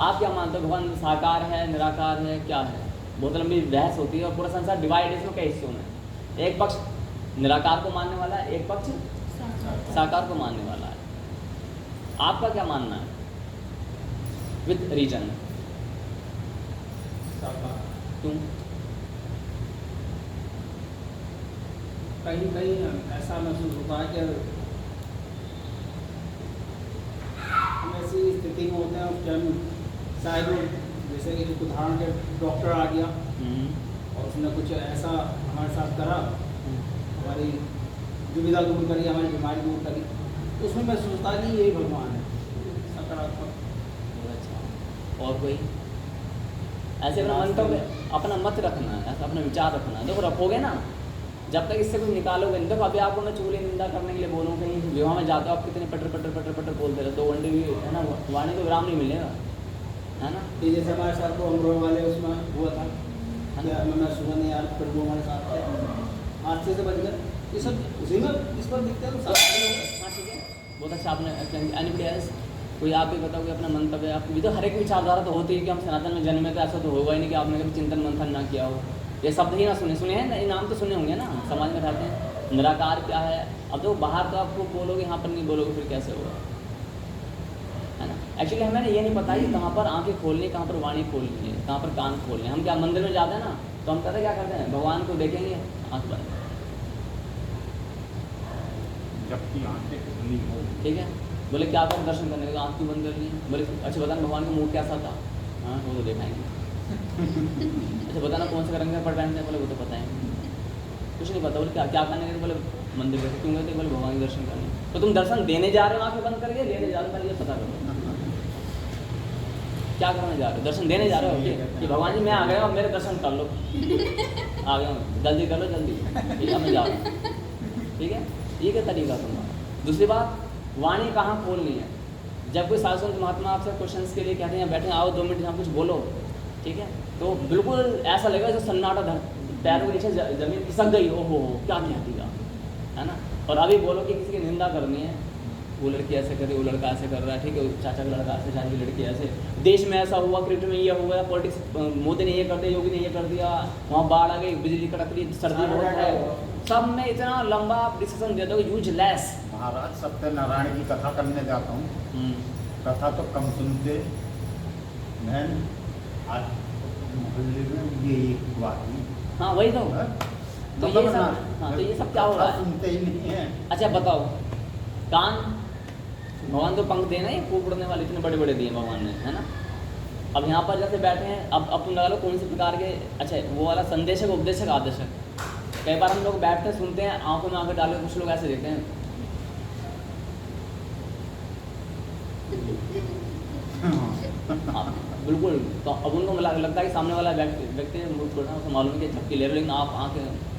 आप क्या मानते हो, भगवान साकार है, निराकार है, क्या है? बहुत लंबी बहस होती है और पूरा संसार डिवाइड है इसमें कई हिस्सों में। एक पक्ष निराकार को मानने वाला है, एक पक्ष साकार को मानने वाला है। आपका क्या मानना है विद रीजन? क्यों? कहीं कहीं ऐसा महसूस होता है कि कि हम शायद वो जैसे कि जो उदाहरण के डॉक्टर आ गया और उसने कुछ ऐसा हमारे साथ करा, हमारी दुविधा दूर करी, हमारी बीमारी दूर करी, तो उसमें मैं सोचता नहीं यही भगवान है, सकारात्मक। बहुत अच्छा। और कोई ऐसे अपना मंतव्य, अपना मत रखना है, ऐसा अपना विचार रखना है। देखो रखोगे ना, जब तक इससे कुछ निकालोगे नहीं। देखो अभी आपको मैं चूल्हे निंदा करने के लिए बोलूँ, कहीं विवाह में जाते हो आप कितने पटर पटर पटर पटर बोलते रहे, 2 घंटे भी है ना, वाणी को विराम नहीं मिलेगा, है ना। ये जैसे हमारे साथ को अमरोह वाले उसमें हुआ था, मैं सुबह नहीं यार, फिर वो हमारे साथ थे, हादसे से बच गए। ये सब उसी में इस पर दिखते हैं। हाँ ठीक है, बहुत अच्छा आपने। एनीबडी एल्स, कोई आप भी बताओगे अपना मंतव्य। आपकी भी तो हर एक विचारधारा तो होती है कि हम सनातन में जन्मे, तो ऐसा तो होगा ही नहीं कि आपने कभी चिंतन मंथन ना किया हो, ये शब्द ही ना सुने हैं ना, ये नाम तो सुने होंगे ना, समाज में रहते हैं। निराकार क्या है, अब तो बाहर तो आपको बोलोगे, यहाँ पर नहीं बोलोगे, फिर कैसे होगा, है ना। एक्चुअली हमें ये नहीं पता कि कहाँ पर आंखें खोलनी, कहाँ पर वाणी खोलनी है, कहाँ पर कान खोलने। हम क्या मंदिर में जाते हैं ना, तो हम कहते क्या करते हैं, भगवान को देखेंगे आँख बंद, जबकि आंखें खुली हो। ठीक है। बोले क्या करें दर्शन करने के, आँख क्यों बंद कर ली। बोले अच्छा बताना भगवान का मुँह कैसा था, हाँ वो तो दिखाएंगे। अच्छा बताना कौन सा रंग पर पहनते हैं, बोले वो तो पता है, कुछ नहीं पता। बोले क्या क्या करने गए, बोले मंदिर गए। क्यों गए थे, बोले भगवान के दर्शन करने। तो तुम दर्शन देने जा रहे हो आँखें बंद करके, लेने जा रहे हो, पहले ये पता करो क्या करने जा रहे हो। दर्शन देने जा रहे हो कि भगवान जी मैं आ गया, मेरे दर्शन कर लो, आ गया जल्दी कर लो जल्दी, ठीक है मैं जा रहा हूँ, ठीक है। ये क्या तरीका तुम्हारा। दूसरी बात, वाणी कहाँ खोलनी है। जब कोई साधु संत महात्मा आपसे क्वेश्चंस के लिए कहते हैं बैठे आओ 2 मिनट यहाँ कुछ बोलो, ठीक है, तो बिल्कुल ऐसा लगेगा जो सन्नाटा धर, पैरों के नीचे जमीन खिसक गई, ओहो क्या कह दिया, है ना। और अभी बोलो कि किसी की निंदा करनी है, वो लड़की ऐसे कर रही, वो लड़का ऐसे कर रहा है, ठीक है, चाचा का लड़का ऐसे, चाचा की लड़की ऐसे, देश में ऐसा हुआ, क्रिकेट में ये हुआ, पॉलिटिक्स मोदी ने ये कर दिया, योगी ने ये कर दिया, वहाँ बाढ़ आ गई, बिजली कड़क रही, सर्दी बहुत है, सब में इतना लंबा डिसीजन दे दो, यूजलेस। महाराज सत्यनारायण की कथा करने जाता हूँ, कथा तो कम सुनते, मैं आज मोहल्ले में ये हुआ थी। हाँ वही तो, तो ये सब, हाँ तो ये सब क्या हो रहा है, सुनते ही नहीं है। अच्छा बताओ, कान भगवान तो पंख देना, ये फूक उड़ने वाले इतने बड़े बड़े दिए भगवान ने, है ना। अब यहाँ पर जैसे बैठे हैं, अब तुम लगा लो कौन से प्रकार के, अच्छा वो वाला संदेशक, उपदेशक, आदेशक। कई बार हम लोग बैठते हैं, सुनते हैं, आंखों में आंखें डाल के कुछ लोग ऐसे देखते हैं, बिल्कुल। तो अब उनको लगता है कि सामने वाला व्यक्ति मूर्ख बोल रहा है, उसको मालूम है कि झपकी ले रहे, लेकिन आप आँखें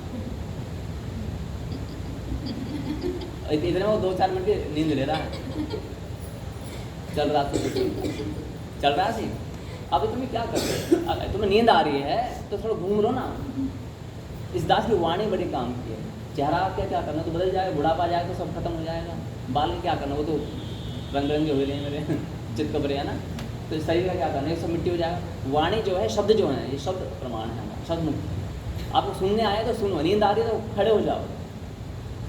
इतने वो 2-4 मिनट की नींद ले रहा है, चल रहा सी। अभी तुम्हें क्या कर रहे हो, तुम्हें नींद आ रही है तो थोड़ा घूम लो ना। इस दास की वाणी बड़ी काम की है। चेहरा क्या क्या करना तो बदल जाएगा, बुढ़ापा जाएगा तो सब खत्म हो जाएगा, बाल क्या करना, वो तो रंग बिरंगे हो गए मेरे चित कबरे, है ना। तो शरीर का क्या करना, ये सब मिट्टी हो जाएगा। वाणी जो है, शब्द जो है, ये शब्द प्रमाण है हमारा, शब्द मुक्त। आपको सुनने आए तो सुनो, नींद आ रही है तो खड़े हो जाओ,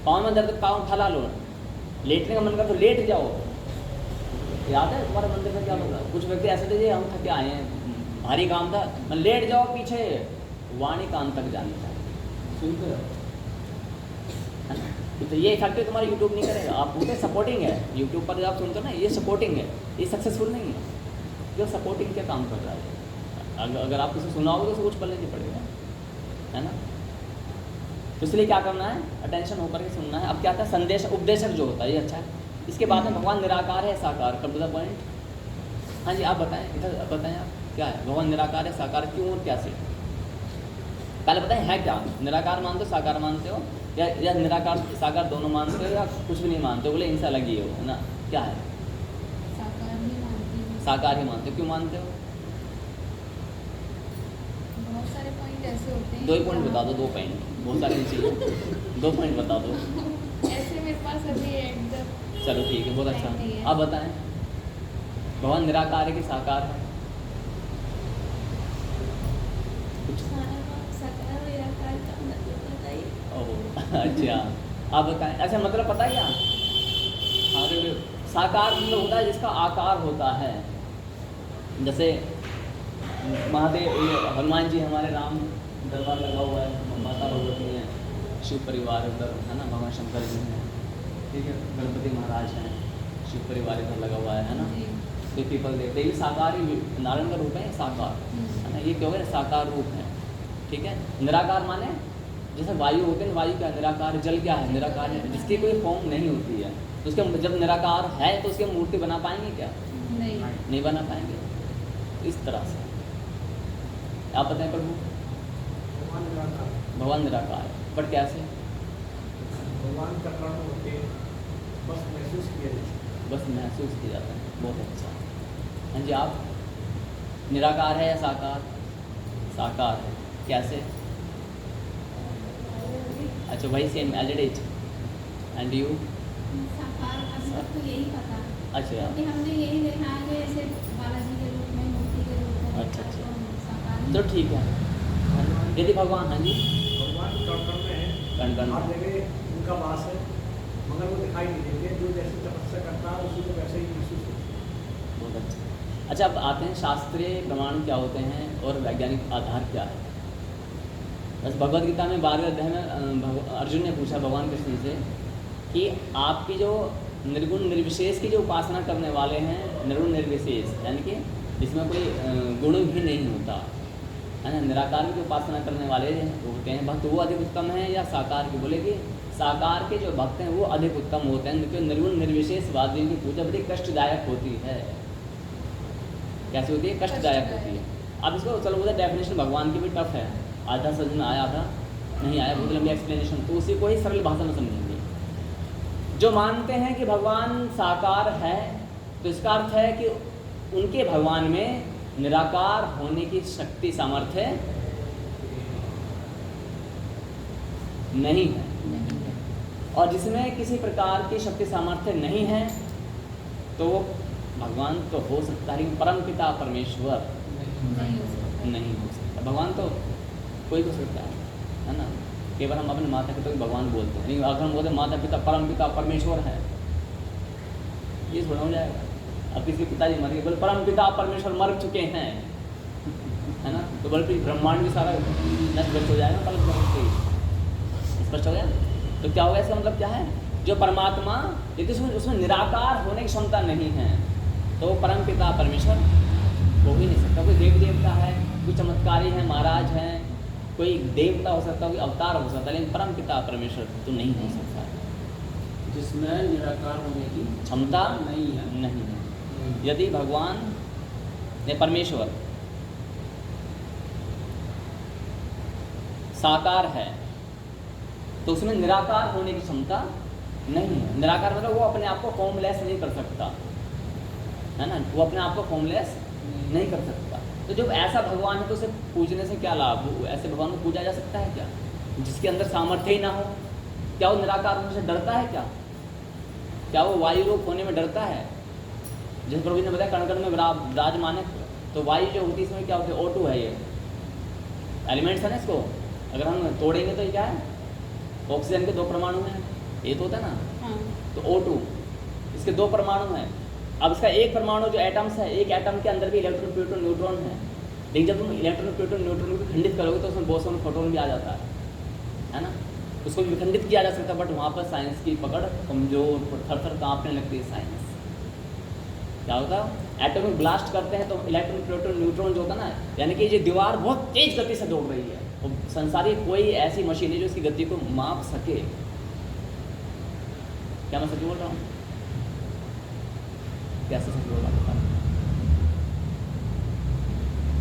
पाँव में दर्द पाँव फैला लो, लेटने का मन कर तो लेट जाओ। याद है तुम्हारे मंदिर में क्या होगा, कुछ व्यक्ति ऐसे थे, हम थके आए हैं, भारी काम था, मैं लेट जाओ पीछे, वाणी कान तक जानी चाहिए, सुनते रहो, है ना। तो ये इफेक्टिव तुम्हारा यूट्यूब नहीं करेगा। आप बोलते सपोर्टिंग है, यूट्यूब पर जब आप सुनते हो ना, ये सपोर्टिंग है, ये सक्सेसफुल नहीं है। जो सपोर्टिंग क्या काम कर रहा है, अगर आप किसी सुनाओगे तो कुछ पढ़ने नहीं पड़ेगा, है ना। तो इसलिए क्या करना है, अटेंशन होकर के सुनना है। अब क्या था, संदेश उपदेशक जो होता है ये अच्छा है। इसके बाद में भगवान निराकार है, साकार, कम टू द पॉइंट। हाँ जी आप बताएं, इधर बताएं आप क्या है, भगवान निराकार है, साकार क्यों और कैसे। पहले बताएं है क्या, निराकार मानते हो, साकार मानते हो, या निराकार साकार दोनों मानते हो, या कुछ भी नहीं मानते हो, बोले इनसे अलग ही हो, है ना। क्या है, साकार ही मानते हो। क्यों मानते हो, बहुत सारे पॉइंट ऐसे होते हैं। 2 पॉइंट बता दो, 2 पॉइंट, बहुत सारे नहीं चाहिए, 2 पॉइंट बता दो। ऐसे मेरे पास अभी एकदम चलो ठीक है, बहुत नहीं है। अच्छा। आप बताएं भगवान निराकार है कि साकार है, कुछ ओह अच्छा आप बताएं। अच्छा मतलब पता है क्या, हाँ तो साकार मतलब होता है जिसका आकार होता है। जैसे महादेव, ये हनुमान जी हमारे राम दरबार लगा हुआ है, माता भगवती है, शिव परिवार उधर है ना, भगवान शंकर जी हैं, ठीक है, गणपति महाराज हैं, शिव परिवार इधर लगा हुआ है ना। कोई पीपल देवता, ये भी साकार ही नारायण का रूप है, साकार है ना, ये क्या हो गया, साकार रूप है। ठीक है। निराकार माने जैसे वायु होते हैं, वायु क्या निराकार, जल क्या है निराकार है, जिसकी कोई फॉर्म नहीं होती है, तो उसके जब निराकार है तो उसकी मूर्ति बना पाएंगे क्या, नहीं बना पाएंगे। इस तरह से आप बताएं प्रभु। भगवान निराकार है, बट कैसे? भगवान का कर्ण होते बस महसूस किया जाता है, बस महसूस किया जाता है। बहुत अच्छा। हाँ जी, आप निराकार है या साकार? साकार है, कैसे? अच्छा, वही same as it is. And you? साकार मतलब तो यही पता, अच्छा क्योंकि हमने यही देखा है कि ऐसे बालाजी के रूप में, मूर्ति के रूप में। अच्छा, अच्छा। तो साकार तो ठीक है। यदि भगवान, हाँ जी, भगवान कर्ण में है, कण हर जगह उनका वास है, मगर वो दिखाई नहीं देते, जो जैसे तपस्या करता है उसी को वैसे ही महसूस होता है। बहुत अच्छा। अच्छा, अब आते हैं शास्त्रीय प्रमाण क्या होते हैं और वैज्ञानिक आधार क्या है। बस भगवद गीता में 12वें अध्याय में अर्जुन ने पूछा भगवान कृष्ण से कि आपकी जो निर्गुण निर्विशेष की जो उपासना करने वाले हैं, निर्गुण निर्विशेष यानी कि जिसमें कोई गुण भी नहीं होता है ना, निराकार की उपासना करने वाले होते हैं भक्त, वो अधिक उत्तम है या साकार के? बोले कि साकार के जो भक्त हैं वो अधिक उत्तम होते हैं, क्योंकि निर्गुण निर्विशेष वादियों की पूजा बड़ी कष्टदायक होती है। कैसी होती है? कष्टदायक होती है। अब इसको चलो बोलते डेफिनेशन भगवान की भी टफ है, आधा समझ में आया, आधा नहीं आया, बहुत लंबी एक्सप्लेनेशन, तो उसी को ही सरल भाषा में समझेंगे। जो मानते हैं कि भगवान साकार है, तो इसका अर्थ है कि उनके भगवान में निराकार होने की शक्ति सामर्थ्य नहीं है, और जिसमें किसी प्रकार की शक्ति सामर्थ्य नहीं है तो वो भगवान तो हो सकता है, लेकिन परम पिता परमेश्वर नहीं हो सकता। भगवान तो कोई हो सकता है ना, केवल हम अपने माता पिता को भगवान बोलते हैं, लेकिन अगर हम बोलते माता पिता परम पिता परमेश्वर है, ये थोड़ा हो जाएगा। अब किसी पिताजी मर गए, बोले परम पिता परमेश्वर मर चुके हैं, है ना, तो बोले ब्रह्मांड भी सारा नष्ट हो जाएगा, स्पष्ट हो गया। तो क्या होगा, इसका मतलब क्या है, जो परमात्मा यदि उसमें निराकार होने की क्षमता नहीं है तो परम पिता परमेश्वर हो ही नहीं सकता। कोई देव देवता है, कोई चमत्कारी है, महाराज हैं, कोई देवता हो सकता है, कोई अवतार हो सकता है, लेकिन परम पिता परमेश्वर तो नहीं हो सकता है, जिसमें निराकार होने की क्षमता नहीं है। नहीं है। यदि भगवान ने परमेश्वर साकार है तो उसमें निराकार होने की क्षमता नहीं है। निराकार मतलब वो अपने आप को फॉर्मलेस नहीं कर सकता, है ना, वो अपने आप को फॉर्मलेस नहीं कर सकता। तो जब ऐसा भगवान है तो उसे पूजने से क्या लाभ? ऐसे भगवान को पूजा जा सकता है क्या, जिसके अंदर सामर्थ्य ही ना हो? क्या वो निराकार होने से डरता है क्या? क्या वो वायु रूप होने में डरता है? जिस प्रभु ने बताया कण कण में विराजमान है, तो वायु जो होती है इसमें क्या होती है? O2 है, ये एलिमेंट्स है ना, इसको अगर हम तोड़ेंगे तो ये क्या है? ऑक्सीजन के 2 परमाणु हैं, ये तो होता है ना, तो O2 इसके 2 परमाणु हैं। अब इसका एक परमाणु जो एटम्स है, एक एटम के अंदर भी इलेक्ट्रॉन प्रोटॉन न्यूट्रॉन है, लेकिन जब तुम इलेक्ट्रॉन प्रोटॉन न्यूट्रॉन को खंडित करोगे तो उसमें बोसॉन फोटोन भी आ जाता है ना, उसको भी विखंडित किया जा सकता है, बट वहाँ पर साइंस की पकड़ कमजोर, थर-थर काँपने लगती है साइंस। क्या होता है, एटॉमिक ब्लास्ट करते हैं तो इलेक्ट्रॉन प्रोटॉन न्यूट्रॉन जो होता है ना, यानी कि ये दीवार बहुत तेज गति से दौड़ रही है, और संसारी कोई ऐसी मशीन है जो इसकी गति को माप सके। क्या मैं सच बोल रहा हूँ? कैसे सच बोल रहा हूँ?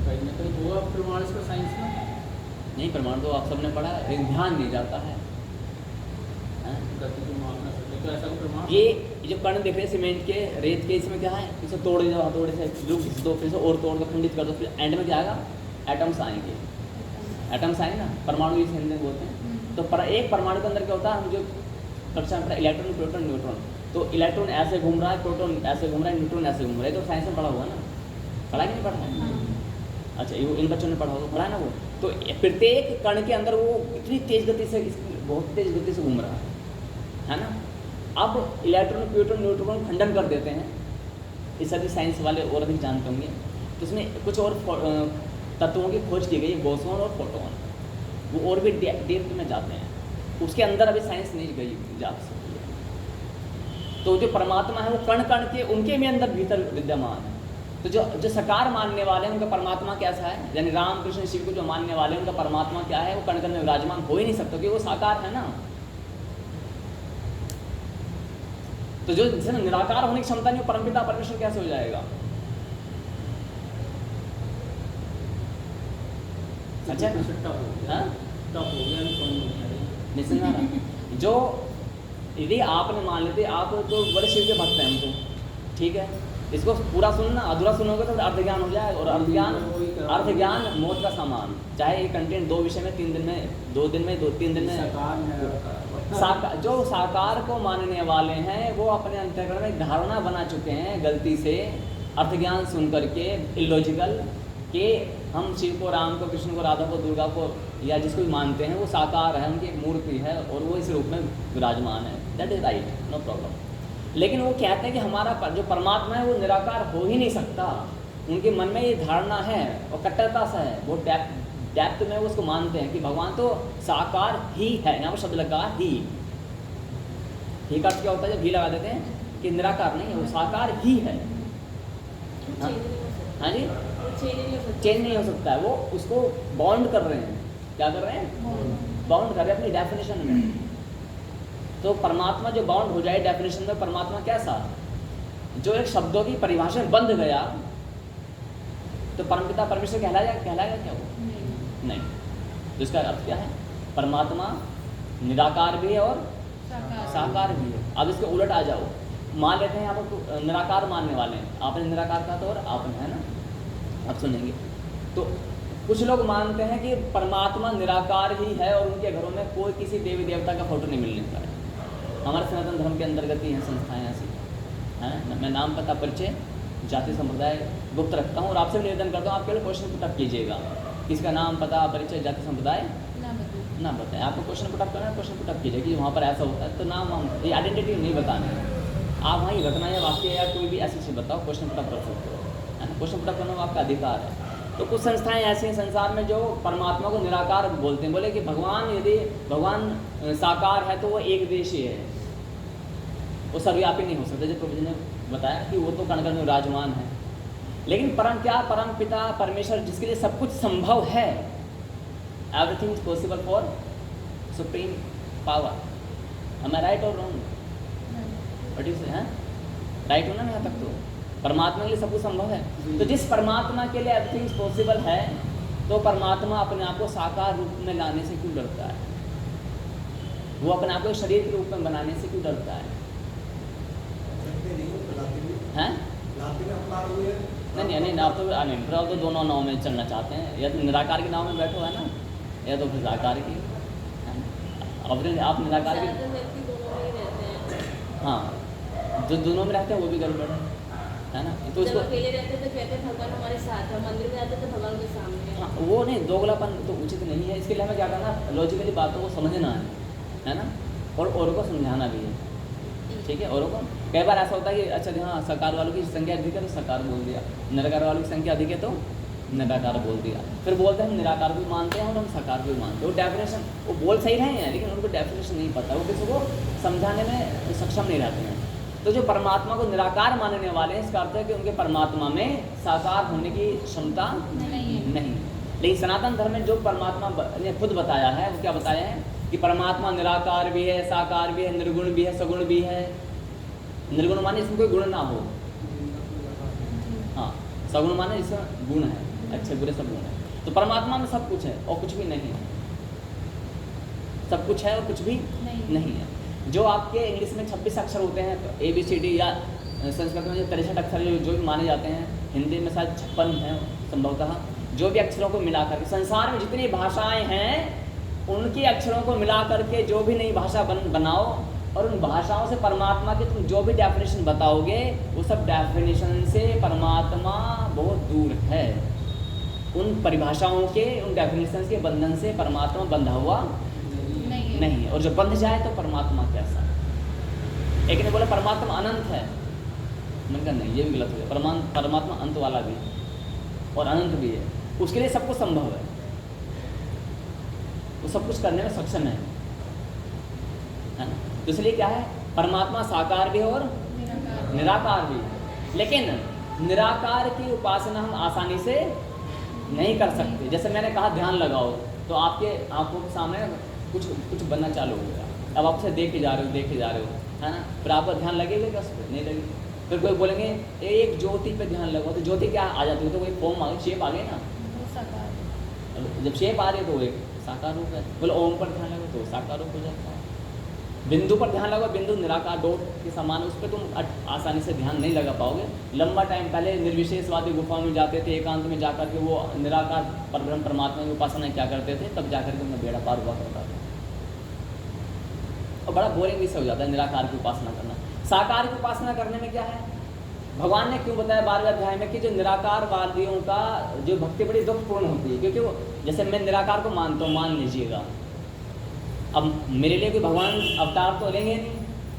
कहीं ना कहीं होगा प्रमाण इसका साइंस में। नहीं, प्रमाण तो आप सबने पढ़ा है, लेकिन ध्यान नहीं जाता है। गति को माप ना सके तो ऐसा कोई प्रमाण? ये जो कण देख रहे हैं सीमेंट के, रेत के, इसमें क्या है, इसे तोड़े जाओ, हथौड़े से जो घिस दो, फिर से और तोड़ दो, खंडित कर दो, फिर एंड में क्या आएगा? एटम्स आएंगे। एटम्स आएंगे ना, परमाणु इसे हिंदी में बोलते हैं। तो एक परमाणु के अंदर क्या होता है, हम जो कक्षा में पढ़ा इलेक्ट्रॉन प्रोटॉन न्यूट्रॉन, तो इलेक्ट्रॉन ऐसे घूम रहा है, प्रोटॉन ऐसे घूम रहा है, न्यूट्रॉन ऐसे घूम रहा है, तो साइंस में पढ़ा हुआ ना, पढ़ा कि नहीं पढ़ा है? अच्छा, ये इन बच्चों ने पढ़ा होगा, पढ़ा है ना वो। तो प्रत्येक कण के अंदर वो इतनी तेज गति से, बहुत तेज गति से घूम रहा है ना। अब इलेक्ट्रॉन प्रोटॉन न्यूट्रॉन खंडन कर देते हैं, इस सभी साइंस वाले और अधिक जानते होंगे। तो इसमें कुछ और तत्वों की खोज की गई, बोसॉन और फोटोन, वो और भी डेप्थ में जाते हैं, उसके अंदर अभी साइंस नहीं गई जा सकती है। तो जो परमात्मा है वो कण कण के उनके भी अंदर भीतर विद्यमान है, तो जो साकार मानने वाले हैं उनका परमात्मा कैसा है, यानी राम कृष्ण शिव को जो मानने वाले हैं उनका परमात्मा क्या है, वो कण कण में विराजमान हो ही नहीं सकता क्योंकि वो साकार है ना। तो जो जिसमें निराकार होने की क्षमता नहीं, वो परमपिता परमेश्वर कैसे हो जाएगा? अच्छा नहीं समझा रहा। जो यदि आपने मान लेते आप तो बड़े शिव के भक्त हैं हम तो, ठीक है, इसको पूरा सुनना, अधूरा सुनोगे तो अर्थ ज्ञान हो जाएगा। और अर्थ ज्ञान मौत का सामान, चाहे ये कंटेंट 2 विषय में 3 दिन में, 2 दिन में, 2-3 दिन में। जो साकार को मानने वाले हैं वो अपने अंतःकरण में धारणा बना चुके हैं गलती से, अर्थ ज्ञान सुन करके इलॉजिकल, कि हम शिव को, राम को, कृष्ण को, राधा को, दुर्गा को या जिसको भी मानते हैं वो साकार है, उनकी एक मूर्ति है और वो इस रूप में विराजमान है। That is right, no problem. लेकिन वो कहते हैं कि हमारा जो परमात्मा है वो निराकार हो ही नहीं सकता। उनके मन में ये धारणा है और कट्टरता से है, वो डेप्थ में वो उसको मानते हैं कि भगवान तो साकार ही है। यहाँ पर शब्द लगा ही का अर्थ क्या होता है? जब ही लगा देते हैं कि निराकार नहीं है, वो साकार ही है। हाँ जी, चेंज नहीं हो सकता है। वो उसको बाउंड कर रहे हैं, क्या कर रहे हैं? बाउंड कर रहे हैं अपनी डेफिनेशन में। तो परमात्मा जो बाउंड हो जाए डेफिनेशन में, परमात्मा कैसा? जो एक शब्दों की परिभाषा में बंध गया, तो परमपिता परमेश्वर कहलाएगा क्या वो? नहीं। तो इसका अर्थ क्या है? परमात्मा निराकार भी है और साकार भी है। अब इसके उलट आ जाओ, मान लेते हैं आप निराकार मानने वाले हैं, आपने निराकार कहा तो, और आपने, है ना, आप सुनेंगे। तो कुछ लोग मानते हैं कि परमात्मा निराकार ही है और उनके घरों में कोई किसी देवी देवता का फोटो नहीं मिलने का है। हमारे सनातन धर्म के अंतर्गत ही हैं संस्थाएं ऐसी, हैं। मैं नाम, पता, परिचय, जाति, संप्रदाय गुप्त रखता हूँ और आपसे निवेदन करता हूँ आप केवल क्वेश्चन पुटअप कीजिएगा। किसका नाम, पता, परिचय, जाति, संप्रदाय ना बताएं। आपको क्वेश्चन पुटअप करना है, क्वेश्चन पुटअप कीजिए कि वहाँ पर ऐसा होता है, तो नाम ये आइडेंटिटी नहीं बताना है। आप वहीं घटना या वाक्य या कोई भी ऐसी चीज़ बताओ, क्वेश्चन पुटअप कर सकते हो, है ना। क्वेश्चन पुटअप करना आपका अधिकार है। तो कुछ संस्थाएं ऐसी हैं संसार में जो परमात्मा को निराकार बोलते हैं, बोले कि यदि भगवान साकार है तो वो एक देशीय है, वो सर्वव्यापी नहीं हो सकता। जैसे प्रभु जी ने बताया कि वो तो कण कण में विराजमान है। लेकिन परम पिता परमेश्वर जिसके लिए सब कुछ संभव है, everything is possible for supreme power. am I right or wrong? What do you say? हैं? राइट हो ना यहाँ तक? तो परमात्मा के लिए सब कुछ संभव है। तो जिस परमात्मा के लिए एवरीथिंग इज पॉसिबल है, तो परमात्मा अपने आप को साकार रूप में लाने से क्यों डरता है? वो अपने आप को शरीर के रूप में बनाने से क्यों डरता है? हैं? नहीं, आप तो दोनों नाव में चलना चाहते हैं, या तो निराकार के नाव में बैठो, है ना, या तो फिर साकार की। आप निराकार की, हाँ, जो दोनों में रहते हैं वो भी गड़बड़ है ना। तो उसको अकेले रहते तो कहते भगवान हमारे साथ है, मंदिर में जाते तो भगवान के सामने। हाँ, वो नहीं, दोगलापन तो उचित नहीं है। इसके लिए हमें क्या करना, लॉजिकली बातों को समझना है ना, और औरों को समझाना भी है, ठीक है। औरों को कई बार ऐसा होता है कि अच्छा हाँ, साकार वालों की संख्या अधिक है तो साकार बोल दिया, निराकार वालों की संख्या अधिक है तो निराकार बोल दिया। फिर बोलते हैं हम निराकार भी मानते हैं और हम साकार भी मानते हैं। वो डेफिनेशन, वो बोल सही रहे हैं लेकिन उनको डेफिनेशन नहीं पता, वो किसी को समझाने में सक्षम नहीं रहते हैं। तो जो परमात्मा को निराकार मानने वाले हैं, इसका अर्थ है कि उनके परमात्मा में साकार होने की क्षमता नहीं। लेकिन सनातन धर्म में जो परमात्मा ने खुद बताया है, वो क्या बताया है कि परमात्मा निराकार भी है, साकार भी है, निर्गुण भी है, सगुण भी है। निर्गुण माने इसमें कोई गुण ना हो, हाँ, सगुण माने इसमें गुण है, अच्छे बुरे सब गुण है। तो परमात्मा में सब कुछ है और कुछ भी नहीं है, सब कुछ है और कुछ भी नहीं है। जो आपके इंग्लिश में 26 अक्षर होते हैं, तो ABCD, या संस्कृत में जो 63 अक्षर जो भी माने जाते हैं, हिंदी में शायद 56 हैं संभवतः। जो भी अक्षरों को मिलाकर के संसार में जितनी भाषाएं हैं, उनके अक्षरों को मिलाकर के जो भी नई भाषा बनाओ, और उन भाषाओं से परमात्मा के तुम जो भी डेफिनेशन बताओगे, वो सब डेफिनेशन से परमात्मा बहुत दूर है। उन परिभाषाओं के, उन डेफिनेशन के बंधन से परमात्मा बंधा हुआ नहीं है। और जब बंध जाए तो परमात्मा कैसा? एक ने बोला परमात्मा अनंत है, मैंने कहा नहीं, ये भी गलत हो गया। परमात्मा अंत वाला भी है और अनंत भी है, उसके लिए सब कुछ संभव है, वो सब कुछ करने में सक्षम है ना। तो इसलिए क्या है, परमात्मा साकार भी है और निराकार भी है। लेकिन निराकार की उपासना हम आसानी से नहीं कर सकते। जैसे मैंने कहा ध्यान लगाओ, तो आपके आंखों के सामने कुछ बनना चालू हो गया, अब आप उसे देखे जा रहे हो, है ना, फिर आपका ध्यान लगेगा क्या उस पर? नहीं लगेगा। फिर कोई बोलेंगे एक ज्योति पे ध्यान लगाओ, तो ज्योति क्या आ जाती है? तो कोई फॉर्म आ गई, शेप आ गई ना। वो साकार जब शेप आ रही है तो वो एक साकार रूप है। बोले ओम पर ध्यान लगाओ तो साकार रूप हो जाता है। बिंदु पर ध्यान लगाओ, बिंदु निराकार डॉट के समान, उस पर तुम आसानी से ध्यान नहीं लगा पाओगे। लंबा टाइम पहले निर्विशेषवादी गुफाओं में जाते थे, एकांत में जाकर के वो निराकार परब्रह्म परमात्मा की उपासना क्या करते थे, तब जाकर के उनका बेड़ा पार हुआ करता था। और बड़ा बोरिंग भी से हो जाता है निराकार की उपासना करना। साकार की उपासना करने में क्या है, भगवान ने क्यों बताया 12वें अध्याय में कि जो निराकार वादियों का जो भक्ति बड़ी दुखपूर्ण होती है, क्योंकि वो जैसे मैं निराकार को मानता हूँ, मान लीजिएगा, अब मेरे लिए कोई भगवान अवतार तो लेंगे नहीं।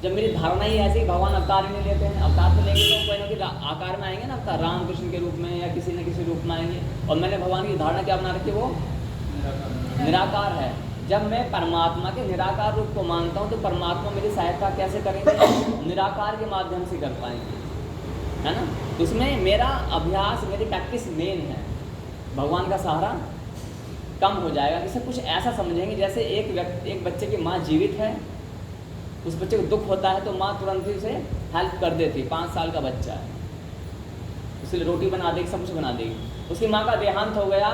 जब मेरी धारणा ही ऐसी, भगवान अवतार ही नहीं लेते हैं, अवतार तो लेंगे तो कोई ना कोई आकार में आएंगे ना, अवतार राम कृष्ण के रूप में या किसी न किसी रूप में आएंगे। और मैंने भगवान की धारणा क्या बना रखी, वो निराकार है। जब मैं परमात्मा के निराकार रूप को मानता हूँ तो परमात्मा मेरी सहायता कैसे करेंगे? निराकार के माध्यम से कर पाएंगे, है ना। तो उसमें मेरा अभ्यास, मेरी प्रैक्टिस मेन है। भगवान का सहारा कम हो जाएगा। इसे कुछ ऐसा समझेंगे जैसे एक बच्चे की माँ जीवित है, उस बच्चे को दुख होता है तो माँ तुरंत ही उसे हेल्प कर देती। 5 साल का बच्चा है, उसके लिए रोटी बना देगी, सब कुछ बना देगी। उसकी माँ का देहांत हो गया,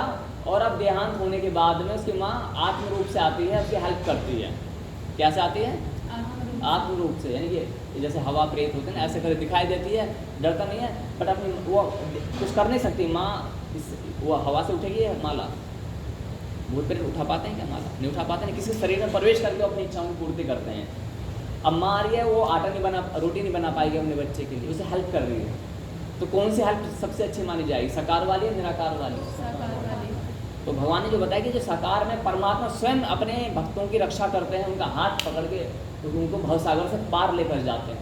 और अब देहांत होने के बाद में उसकी माँ आत्म रूप से आती है, उसकी हेल्प करती है। कैसे आती है? आत्म रूप से, यानी कि जैसे हवा प्रेत होते हैं ना, ऐसे कर दिखाई देती है, डरता नहीं है, बट अपनी वो कुछ कर नहीं सकती माँ। वो हवा से उठेगी माला, भूत प्रेत उठा पाते हैं क्या? माला नहीं उठा पाते हैं। किसी शरीर में प्रवेश करके अपनी इच्छाओं की पूर्ति करते हैं। अब माँ आ रही है, वो आटा नहीं बना, रोटी नहीं बना पाएगी अपने बच्चे के लिए, उसे हेल्प कर रही है। तो कौन सी हेल्प सबसे अच्छी मानी जाएगी, साकार वाली या निराकार वाली? तो भगवान ने जो बताया कि जो साकार में परमात्मा स्वयं अपने भक्तों की रक्षा करते हैं, उनका हाथ पकड़ के तो उनको भवसागर से पार लेकर जाते हैं।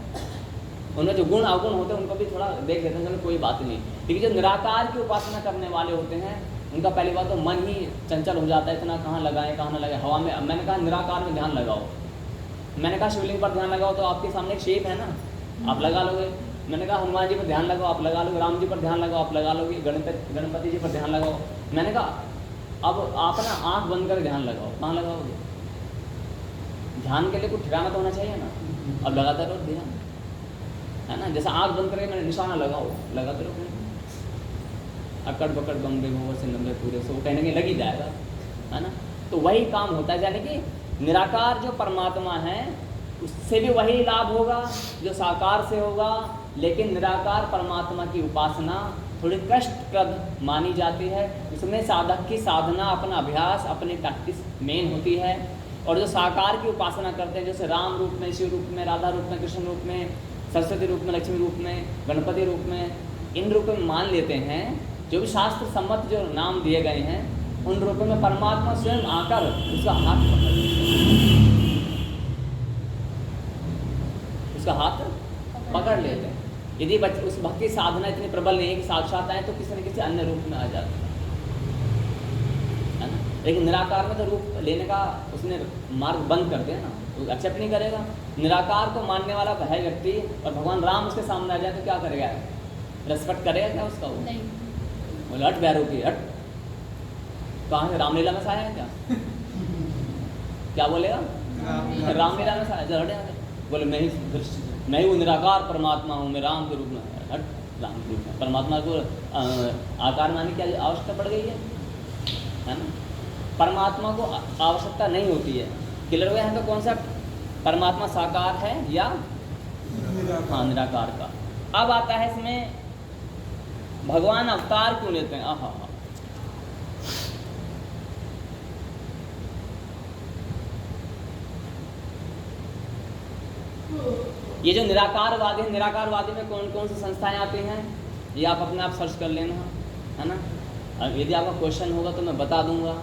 उनमें जो गुण अवगुण होते हैं उनको भी थोड़ा देख लेते हैं, कोई बात नहीं। लेकिन जो निराकार की उपासना करने वाले होते हैं, उनका पहली बात तो मन ही चंचल हो जाता है, इतना कहाँ लगाएं कहाँ ना लगाएं, हवा में। मैंने कहा निराकार में ध्यान लगाओ, मैंने कहा शिवलिंग पर ध्यान लगाओ, तो आपके सामने एक शेप है ना, आप लगा लोगे। मैंने कहा हनुमान जी पर ध्यान लगाओ, आप लगा लोगे। राम जी पर ध्यान लगाओ, आप लगा लोगे। गणपति जी पर ध्यान लगाओ। मैंने कहा अब आप ना आँख बंद कर ध्यान लगाओ, कहाँ लगाओगे? ध्यान के लिए कुछ ठिकाना तो होना चाहिए ना। अब लगाते रहो ध्यान, है ना। जैसे आँख बंद करके मैंने निशाना लगाओ, लगाते रहो, अकड़ पकड़ बम बे से नंबे पूरे से वो कहने के लग ही जाएगा, है ना। तो वही काम होता है, यानी कि निराकार जो परमात्मा है उससे भी वही लाभ होगा जो साकार से होगा। लेकिन निराकार परमात्मा की उपासना थोड़ी कष्टप्रद मानी जाती है। उसमें साधक की साधना, अपना अभ्यास, अपनी प्रैक्टिस मेन होती है। और जो साकार की उपासना करते हैं, जैसे राम रूप में, शिव रूप में, राधा रूप में, कृष्ण रूप में, सरस्वती रूप में, लक्ष्मी रूप में, गणपति रूप में, इन रूपों में मान लेते हैं, जो भी शास्त्र सम्मत जो नाम दिए गए हैं, उन रूपों में परमात्मा स्वयं आकर उसका हाथ पकड़ लेते हैं। यदि उस भक्ति साधना इतनी प्रबल नहीं है कि साक्षात आए, तो किसी न किसी अन्य रूप में आ जाते हैं, है ना। लेकिन निराकार में तो रूप लेने का उसने मार्ग बंद कर दिया ना, तो एक्सेप्ट नहीं करेगा। निराकार को मानने वाला है व्यक्ति, और भगवान राम उसके सामने आ जाए तो क्या करेगा? रेस्पेक्ट करेगा क्या उसका? वो नहीं, बोले हट बैरो की हट, कहाँ से रामलीला में से आया है क्या? क्या बोलेगा? रामलीला में से आया, जरा हटे। बोले मैं ही वो निराकार परमात्मा हूँ, मैं राम के रूप में। हट, राम के रूप में परमात्मा को आकार मानने की आवश्यकता पड़ गई है ना। परमात्मा को आवश्यकता नहीं होती है। क्लियर हो गया है तो कॉन्सेप्ट? परमात्मा साकार है या हाँ निराकार का। अब आता है इसमें भगवान अवतार क्यों लेते हैं? आहा, ये जो निराकारवादी है, निराकारवादी में कौन कौन सी संस्थाएं आती हैं, ये आप अपने आप सर्च कर लेना, है ना। अब यदि आपका क्वेश्चन होगा तो मैं बता दूंगा,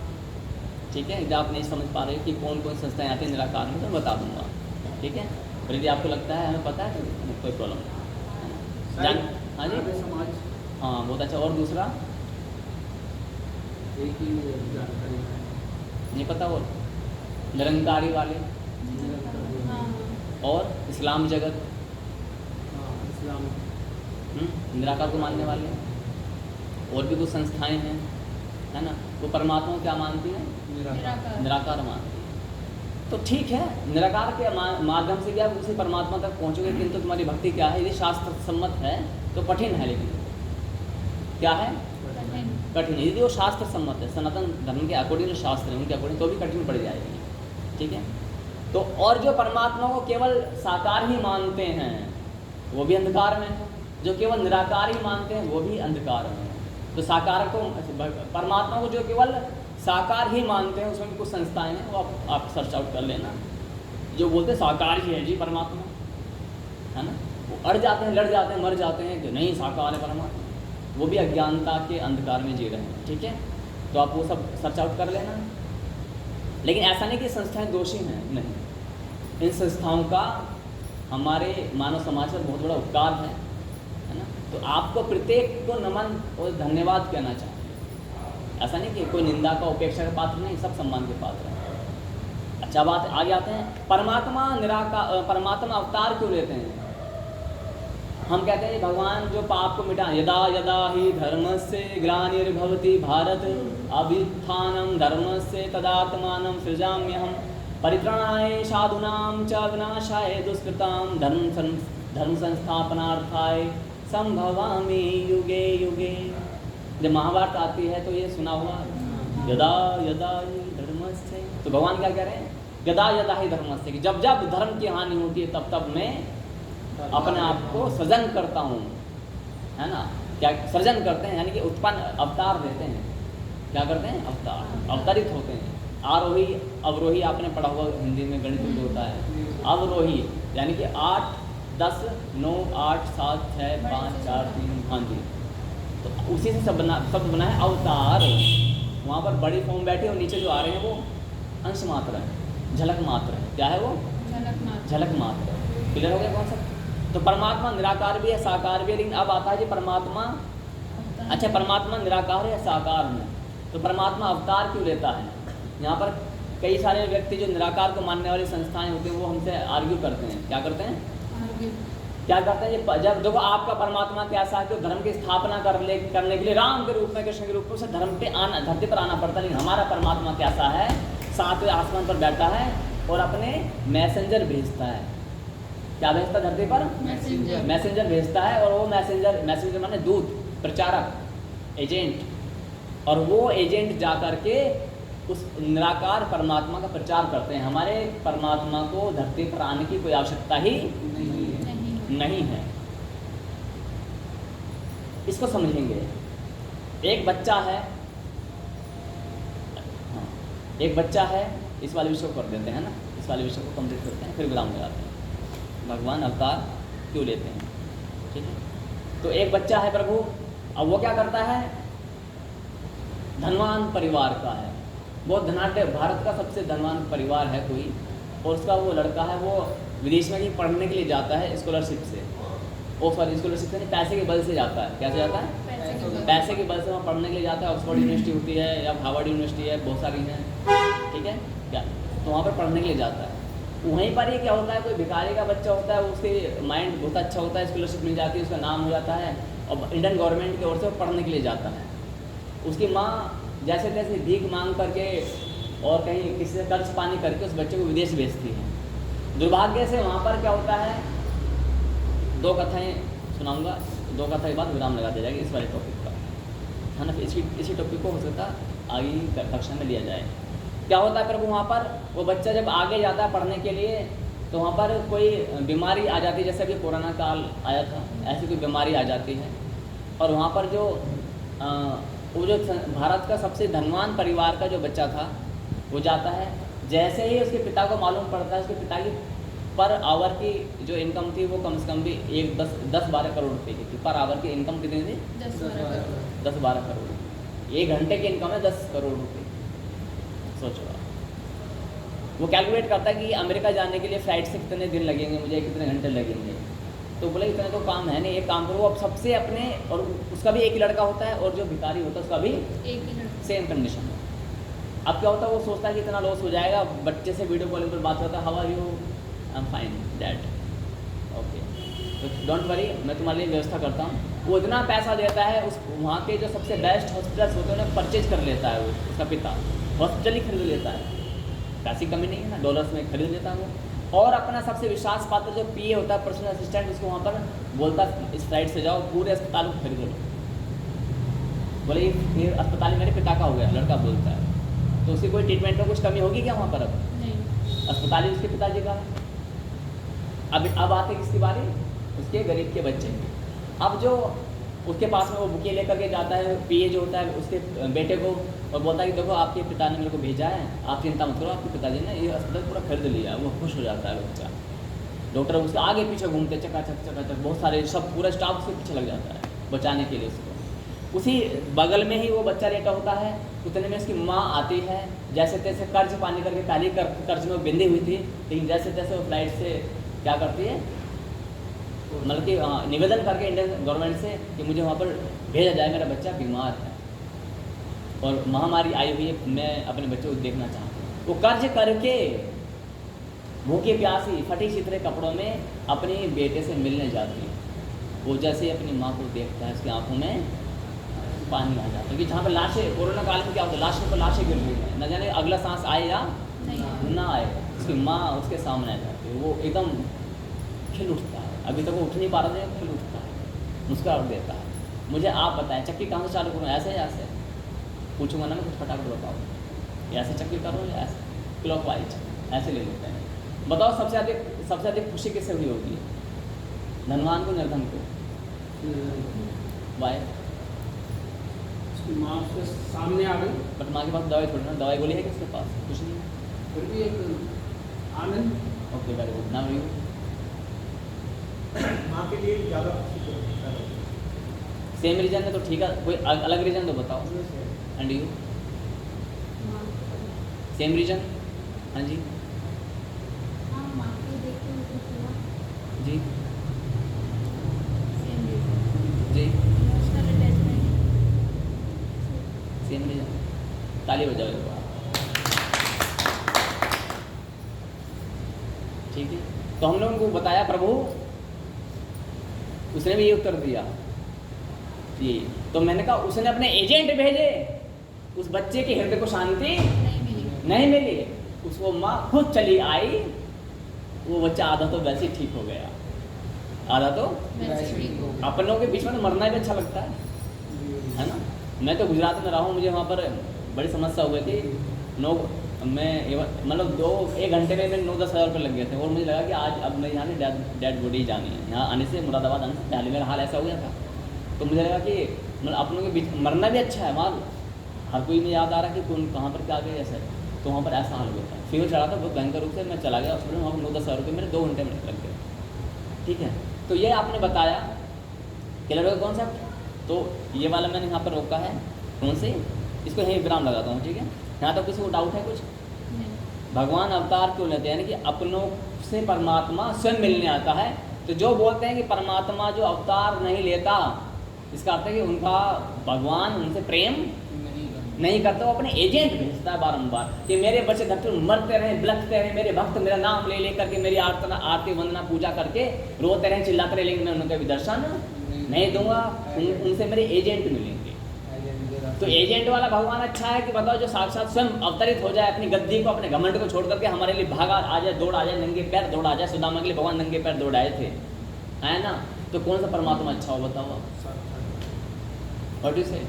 ठीक है। यदि आप नहीं समझ पा रहे कि कौन कौन संस्थाएं आती हैं निराकार में, तो मैं बता दूंगा, ठीक है। और यदि आपको लगता है हमें पता है तो कोई प्रॉब्लम नहीं। हाँ जी, समाज, हाँ बहुत अच्छा। और दूसरा एक ही जानकारी है, नहीं पता, और निरंकारी वाले, हाँ, और इस्लाम जगत, हाँ इस्लाम, निराकार को मानने वाले। और भी कुछ संस्थाएं हैं, है ना, वो परमात्मा को क्या मानती हैं? निराकार। निराकार मानती है। तो ठीक है, निराकार के माध्यम से भी आप उसी परमात्मा तक पहुँचोगे, किंतु तुम्हारी भक्ति क्या है? यदि शास्त्र सम्मत है तो कठिन है, लेकिन क्या है? कठिन। कठिन है। यदि वो शास्त्र सम्मत है, सनातन धर्म के अकॉर्डिंग जो शास्त्र है उनके अकॉर्डिंग, तो भी कठिन पड़ जाएगी। ठीक है, तो और जो परमात्मा को केवल साकार ही मानते हैं वो भी अंधकार में है, जो केवल निराकार ही मानते हैं वो भी अंधकार में है। तो साकार को, परमात्मा को जो केवल साकार ही मानते हैं, उसमें भी कुछ संस्थाएं हैं, वो आप सर्च आउट कर लेना। जो बोलते हैं साकार ही है जी परमात्मा, है ना, वो अड़ जाते हैं, लड़ जाते हैं, मर जाते हैं कि नहीं साकार है परमात्मा, वो भी अज्ञानता के अंधकार में जी रहे हैं। ठीक है, तो आप वो सब सर्च आउट कर लेना। लेकिन ऐसा नहीं कि संस्थाएं दोषी हैं, नहीं, इन संस्थाओं का हमारे मानव समाज पर बहुत बड़ा उपकार है ना। तो आपको प्रत्येक को नमन और धन्यवाद कहना चाहिए। ऐसा नहीं कि कोई निंदा का, उपेक्षा का पात्र नहीं, सब सम्मान के पात्र हैं। अच्छा, बात आगे आते हैं, परमात्मा निराकार, परमात्मा अवतार क्यों लेते हैं? हम कहते हैं भगवान जो पाप को मिटा, यदा यदा ही धर्मस्य ग्लानिर्भवति भारत अभ्युत्थानं धर्मस्य तदात्मानं सृजाम्यहम् परित्राणाय साधूनां च विनाशाय दुष्कृतां धर्म संस्थापनार्थाय संभवामि युगे युगे। जब महाभारत आती है तो ये सुना हुआ, यदा यदा ही धर्मस्य, तो भगवान क्या कह रहे हैं? यदा यदा ही धर्मस्य, कि जब जब धर्म की हानि होती है तब तब मैं अपने आप को सृजन करता हूँ, है ना। क्या सृजन करते हैं? यानी कि उत्पन्न, अवतार देते हैं। क्या करते हैं? अवतार, अवतरित होते हैं। आरोही अवरोही आपने पढ़ा हुआ हिंदी में, गणित में होता है। अवरोही यानी कि 8 10 9 8 7 6 5 4 3, हाँ जी, तो उसी से सब बना है अवतार। वहाँ पर बड़ी फॉर्म बैठी और नीचे जो आ रहे हैं वो अंश मात्र है, झलक मात्र है। क्या है वो? झलक मात्र। क्लियर हो गया कौन सा? तो परमात्मा निराकार भी है, साकार भी है। लेकिन अब आता है जी परमात्मा, अच्छा परमात्मा निराकार है या साकार है? तो परमात्मा अवतार क्यों लेता है? यहाँ पर कई सारे व्यक्ति जो निराकार को मानने वाली संस्थाएं होती हैं वो हमसे आर्ग्यू करते हैं। क्या करते हैं? क्या करते हैं? ये जब देखो आपका परमात्मा कैसा है कि धर्म की स्थापना करने के लिए राम के रूप में, कृष्ण के रूप में उसे धर्म पे आना, धरती पर आना पड़ता है। लेकिन हमारा परमात्मा कैसा है? 7वें आसमान पर बैठा है और अपने मैसेंजर भेजता है। क्या भेजता है धरती पर? मैसेंजर भेजता है। और वो मैसेंजर माने दूत, प्रचारक, एजेंट। और वो एजेंट जा कर के उस निराकार परमात्मा का प्रचार करते हैं। हमारे परमात्मा को धरती पर आने की कोई आवश्यकता ही नहीं है। इसको समझेंगे। एक बच्चा है, एक बच्चा है, इस वाले विषय को कर देते हैं ना, इस वाले विषय को कंप्लीट करते हैं, फिर विराम लगाते हैं। भगवान अवतार क्यों लेते हैं? ठीक है, तो एक बच्चा है प्रभु, अब वो क्या करता है? धनवान परिवार का है, बहुत धनाढ्य, भारत का सबसे धनवान परिवार है कोई, और उसका वो लड़का है, वो विदेश में ही पढ़ने के लिए जाता है स्कॉलरशिप से। स्कॉलरशिप से नहीं, पैसे के बल से जाता है। कैसे जाता है? पैसे के बल से वहाँ पढ़ने के लिए जाता है। ऑक्सफोर्ड यूनिवर्सिटी होती है या हार्वर्ड यूनिवर्सिटी है, बहुत सारी हैं, ठीक है क्या, तो वहाँ पर पढ़ने के लिए जाता है। वहीं पर ये क्या होता है, कोई भिखारी का बच्चा होता है, उसके माइंड बहुत अच्छा होता है, स्कॉलरशिप मिल जाती है, उसका नाम हो जाता है, और इंडियन गवर्नमेंट की ओर से पढ़ने के लिए जाता है। उसकी माँ जैसे तैसे भीख मांग करके और कहीं किसी से कर्ज पानी करके उस बच्चे को विदेश भेजती है। दुर्भाग्य से वहाँ पर क्या होता है, 2 कथाएँ सुनाऊंगा, 2 कथा के बाद विराम लगा दिया जाएगा इस वाले टॉपिक का, है ना। इसी टॉपिक को हो सकता आगे कक्षा में लिया जाए। क्या होता है प्रभु, वहाँ पर वो बच्चा जब आगे जाता है पढ़ने के लिए, तो वहाँ पर कोई बीमारी आ जाती है, जैसे अभी कोरोना काल आया था, ऐसी कोई बीमारी आ जाती है। और वहाँ पर जो वो जो भारत का सबसे धनवान परिवार का जो बच्चा था वो जाता है। जैसे ही उसके पिता को मालूम पड़ता है, उसके पिता की पर आवर की जो इनकम थी वो कम से कम भी 10-12 करोड़ रुपए की थी। पर आवर की इनकम कितनी थी? 10-12 करोड़। 1 घंटे की इनकम है 10 करोड़ रुपए। सोचो, वो कैलकुलेट करता है कि अमेरिका जाने के लिए फ़्लाइट से कितने दिन लगेंगे, मुझे कितने घंटे लगेंगे। तो बोले इतना तो काम है नहीं, एक काम करो, अब सबसे अपने, और उसका भी एक ही लड़का होता है, और जो भिखारी होता है उसका भी एक ही लड़का, सेम कंडीशन है। अब क्या होता है, वो सोचता है कि इतना लॉस हो जाएगा, बच्चे से वीडियो कॉलिंग पर बात करता है, how are you, I am fine dad, okay. तो तो डोंट वरी, मैं तुम्हारे लिए व्यवस्था करता हूँ। वो इतना पैसा देता है, उस वहाँ के जो सबसे बेस्ट हॉस्पिटल्स होते हैं उन्हें परचेज कर लेता है वो, उसका पिता हॉस्पिटल ही खरीद लेता है, पैसे की कमी नहीं है ना, डॉलर्स में खरीद लेता है वो। और अपना सबसे विश्वास पात्र जो पीए होता है, पर्सनल असिस्टेंट, उसको वहाँ पर बोलता है इस फ्लाइट से जाओ, पूरे अस्पताल को खरीद लो। बोले ये अस्पताल मेरे पिता का हो गया, लड़का बोलता है, तो उसकी कोई ट्रीटमेंट में कुछ कमी होगी क्या वहाँ पर? अब नहीं। अस्पताल ही उसके पिताजी का। अब आते किसकी बारी? उसके गरीब के बच्चे की। अब जो उसके पास में वो बुके लेकर के जाता है, पीए जो होता है उसके बेटे को, और बोलता है कि देखो आपके पिता ने मेरे को भेजा है, आप चिंता मत करो, आपके पिताजी ने ये अस्पताल पूरा खरीद लिया। वो खुश हो जाता है बच्चा। डॉक्टर उसके आगे पीछे घूमते, चकाचक, बहुत सारे सब पूरा स्टाफ उसके पीछे लग जाता है बचाने के लिए उसको। उसी बगल में ही वो बच्चा लेटा होता है, उतने में उसकी माँ आती है, जैसे तैसे कर्ज पानी करके, पहले कर्ज में बिंदी हुई थी, लेकिन जैसे तैसे वो फ्लाइट से क्या करती है, मतलब कि निवेदन करके इंडियन गवर्नमेंट से कि मुझे वहाँ पर भेजा जाए, मेरा बच्चा बीमार है और महामारी आई हुई है, मैं अपने बच्चे को देखना चाहती हूँ। वो कर्ज करके भूखे प्यासी फटी छितरे कपड़ों में अपने बेटे से मिलने जाती है। वो जैसे ही अपनी माँ को देखता है, उसकी आंखों में पानी आ जाता है, क्योंकि जहाँ पर लाशें, कोरोना काल में क्या होता है, लाशों पर लाशें गिर रही है, न जाने अगला सांस आए या ना आए, उसकी माँ उसके सामने आ जाती है। वो एकदम खिल उठता है, अभी तक वो उठ नहीं पा रहा था, खिल उठता है, मुस्कुराहट देता है। मुझे आप बताएं चक्की कहाँ से चालू करूँ, ऐसे या ऐसे? पूछूंगा ना मैं, कुछ फटाफट बताओ, ऐसे चक्की करूँ या ऐसे? क्लॉकवाइज ऐसे ले लेते हैं। बताओ सबसे अधिक खुशी किससे हुई होगी, धनवान को निर्धन को? वाई? माँ उसके सामने आ गई, बट माँ के पास दवाई थोड़ी ना, दवाई गोली है किसके पास? कुछ नहीं है, फिर भी एक आनंद। Okay very good. Now you? माँ के लिए ज़्यादा सेम रीजन है तो ठीक है, कोई अलग रीजन तो बताओ। And you? Same reason? हाँ जी हाँ, माँ को देख के मुझे थोड़ा जी सेम रीज़न, जी इमोशनल अटैचमेंट। Same reason. ताली बजाओ एक बार। ठीक है, तो हमने उनको बताया प्रभु, उसने भी ये उत्तर दिया जी। तो मैंने कहा उसने अपने एजेंट भेजे, उस बच्चे के हृदय को शांति नहीं मिली, उसको माँ खुद चली आई, वो बच्चा आधा तो वैसे ही ठीक हो गया, आधा तो अपनों के बीच में तो मरना भी अच्छा लगता है ना। मैं तो गुजरात में रहा हूँ, मुझे वहाँ पर बड़ी समस्या हो गई थी। मतलब 1 घंटे में मेरे 9-10 हज़ार रुपये लग गए थे, और मुझे लगा कि आज अब मैं यहाँ से डेड बॉडी जानी है। यहाँ आने से, मुरादाबाद आने से पहले मेरा हाल ऐसा हो गया था, तो मुझे लगा कि मतलब अपनों के बीच मरना भी अच्छा है। वहाँ हर कोई में याद आ रहा कि कौन कहाँ पर क्या गए ऐसा, तो वहाँ पर ऐसा हाल हुआ था। फीवर चढ़ा था बहुत भयंकर रूप से, मैं चला गया हॉस्पिटल, वहाँ पर 9-10 हज़ार रुपये मेरे 2 घंटे में लग गए। ठीक है, तो ये आपने बताया क्लियर होगा कॉन्सेप्ट। तो ये वाला मैंने यहाँ पर रोका है, कौन से, इसको यहीं विराम लगाता हूँ। ठीक है, यहाँ तक किसी को डाउट है कुछ? भगवान अवतार क्यों लेते हैं, यानी कि अपनों से परमात्मा स्वयं मिलने आता है। तो जो बोलते हैं कि परमात्मा जो अवतार नहीं लेता, इसका अर्थ है कि उनका भगवान उनसे प्रेम नहीं करता, वो अपने एजेंट भेजता है बारंबार कि मेरे बच्चे धरती में मरते रहे, बिलखते रहे, मेरे भक्त मेरा नाम ले करके मेरी आरती वंदना पूजा करके रोते रहे, चिल्लाते रहे, लेकिन मैं उनका भी दर्शन नहीं दूंगा, उनसे मेरे एजेंट मिलेंगे। तो एजेंट वाला भगवान अच्छा है कि बताओ जो साक्षात स्वयं अवतरित हो जाए, अपनी गद्दी को, अपने घमंड को छोड़ करके हमारे लिए भागा आ जाए, दौड़ आ जाए, नंगे पैर दौड़ आ जाए। सुदामा के लिए भगवान नंगे पैर दौड़ आए थे, है ना। तो कौन सा परमात्मा अच्छा हो बताओ आप? व्हाट यू से?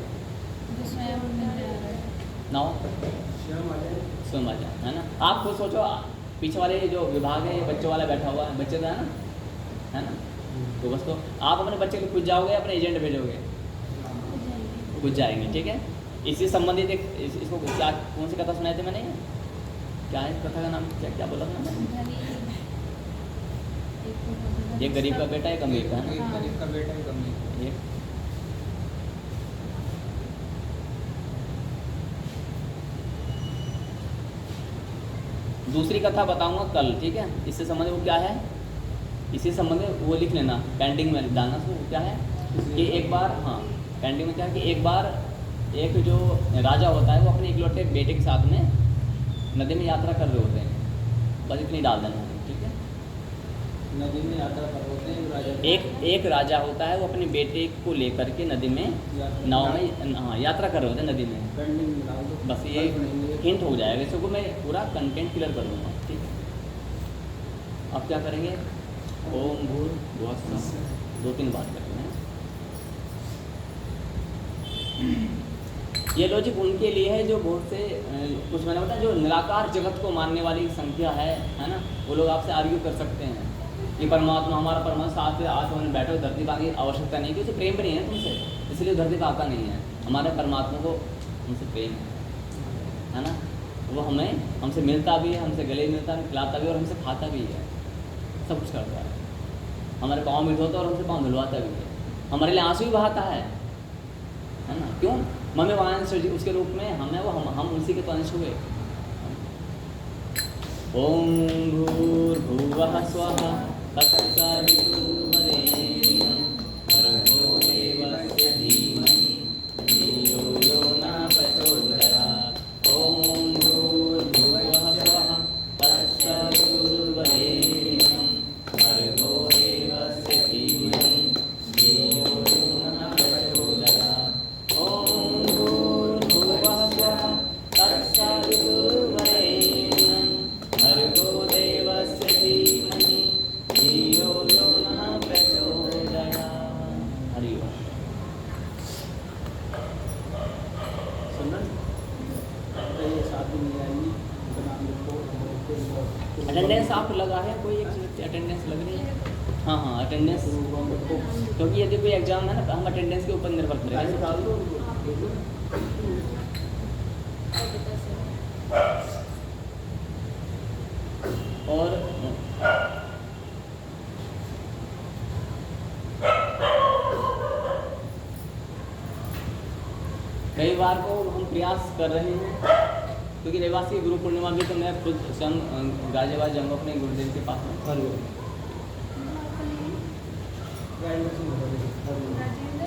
नाउ स्वयं आ जाए, है ना। आप खुद सोचो, पीछे वाले जो विभाग है, बच्चों वाला बैठा हुआ है, बच्चे का है ना। तो बस, तो आप अपने बच्चे को खुद जाओगे, अपने एजेंट भेजोगे, कुछ जाएंगे। ठीक है, इसी संबंधित एक इसको क्या, कौन सी कथा सुनाई थी मैंने, क्या है कथा का नाम, क्या क्या बोला था मैंने? एक गरीब का बेटा, एक अमीर का, है ना। गरीब का बेटा, एक अमीर। दूसरी कथा बताऊंगा कल, ठीक है। इससे संबंधित वो क्या है, इसी संबंधित वो लिख लेना, पेंडिंग में डालना। तो क्या है कि एक बार, हाँ पेंडिंग में क्या है कि एक बार एक जो राजा होता है वो अपने इकलौते बेटे के साथ में नदी में यात्रा कर रहे होते हैं, बस इतनी डाल देना, ठीक है। नदी में यात्रा कर होते हैं राजा एक राजा होता है, वो अपने बेटे को लेकर के नदी में नाव में हाँ यात्रा कर रहे होते हैं नदी में। पेंडिंग में डाल दो। बस ये हिंट हो जाएगा, इसको मैं पूरा कंटेंट क्लियर कर दूँगा। ठीक है, अब क्या करेंगे? ओम भूर्भुवः स्वः, 2-3 बार करते हैं। ये लॉजिक उनके लिए है जो बहुत से कुछ मैंने बताया जो निराकार जगत को मानने वाली संख्या है ना, वो लोग आपसे आर्ग्यू कर सकते हैं कि परमात्मा हमारा परमात्मा साथ आसमान में बैठो, धरती पर आने की आवश्यकता नहीं, क्योंकि प्रेम भी नहीं है तुमसे, इसलिए धरती पर आता नहीं है। हमारे परमात्मा को हमसे प्रेम है ना, वो हमसे मिलता भी है, हमसे गले मिलता है, खिलाता भी है और हमसे खाता भी है, सब कुछ करता है। हमारे पाँव में धोता है और हमसे पाँव धुलवाता भी है, हमारे लिए आंसू भी बहाता है ना। क्यों? मम्मी वांश उसके रूप में हमें वो हम उसी के तो अंश हुए। ओम भूर्भुवः स्वः तत्सवितुर्वरेण्यं भर्गो देवस्य धीमहि धियो यो न प्रचोदयात्। ओम भूर्भुवः स्वः तत्सवितुर्वरेण्यं भर्गो देवस्य धीमहि धियो यो न प्रचोदयात्। ओम भूर्भुवः स्वः तत्सवितुर्वरेण्यं भर्गो देवस्य धीमहि धियो यो न प्रचोदयात्। हरि ओम। सुनना ये साथ में नहीं आएंगी, उनका नाम लिखो। अटेंडेंस आप लगा है, कोई एक अटेंडेंस लग रही है? हाँ अटेंडेंस, क्योंकि यदि कोई एग्जाम है ना तो हम अटेंडेंस के ऊपर निर्भर करेंगे। डाल दो। और रविवार को हम प्रयास कर रहे हैं, क्योंकि रविवार से गुरु पूर्णिमा भी, तो मैं खुद स्वयं गाजियाबाद जाऊँगा अपने गुरुदेव के पास में। हरि ओम। राजेंद्र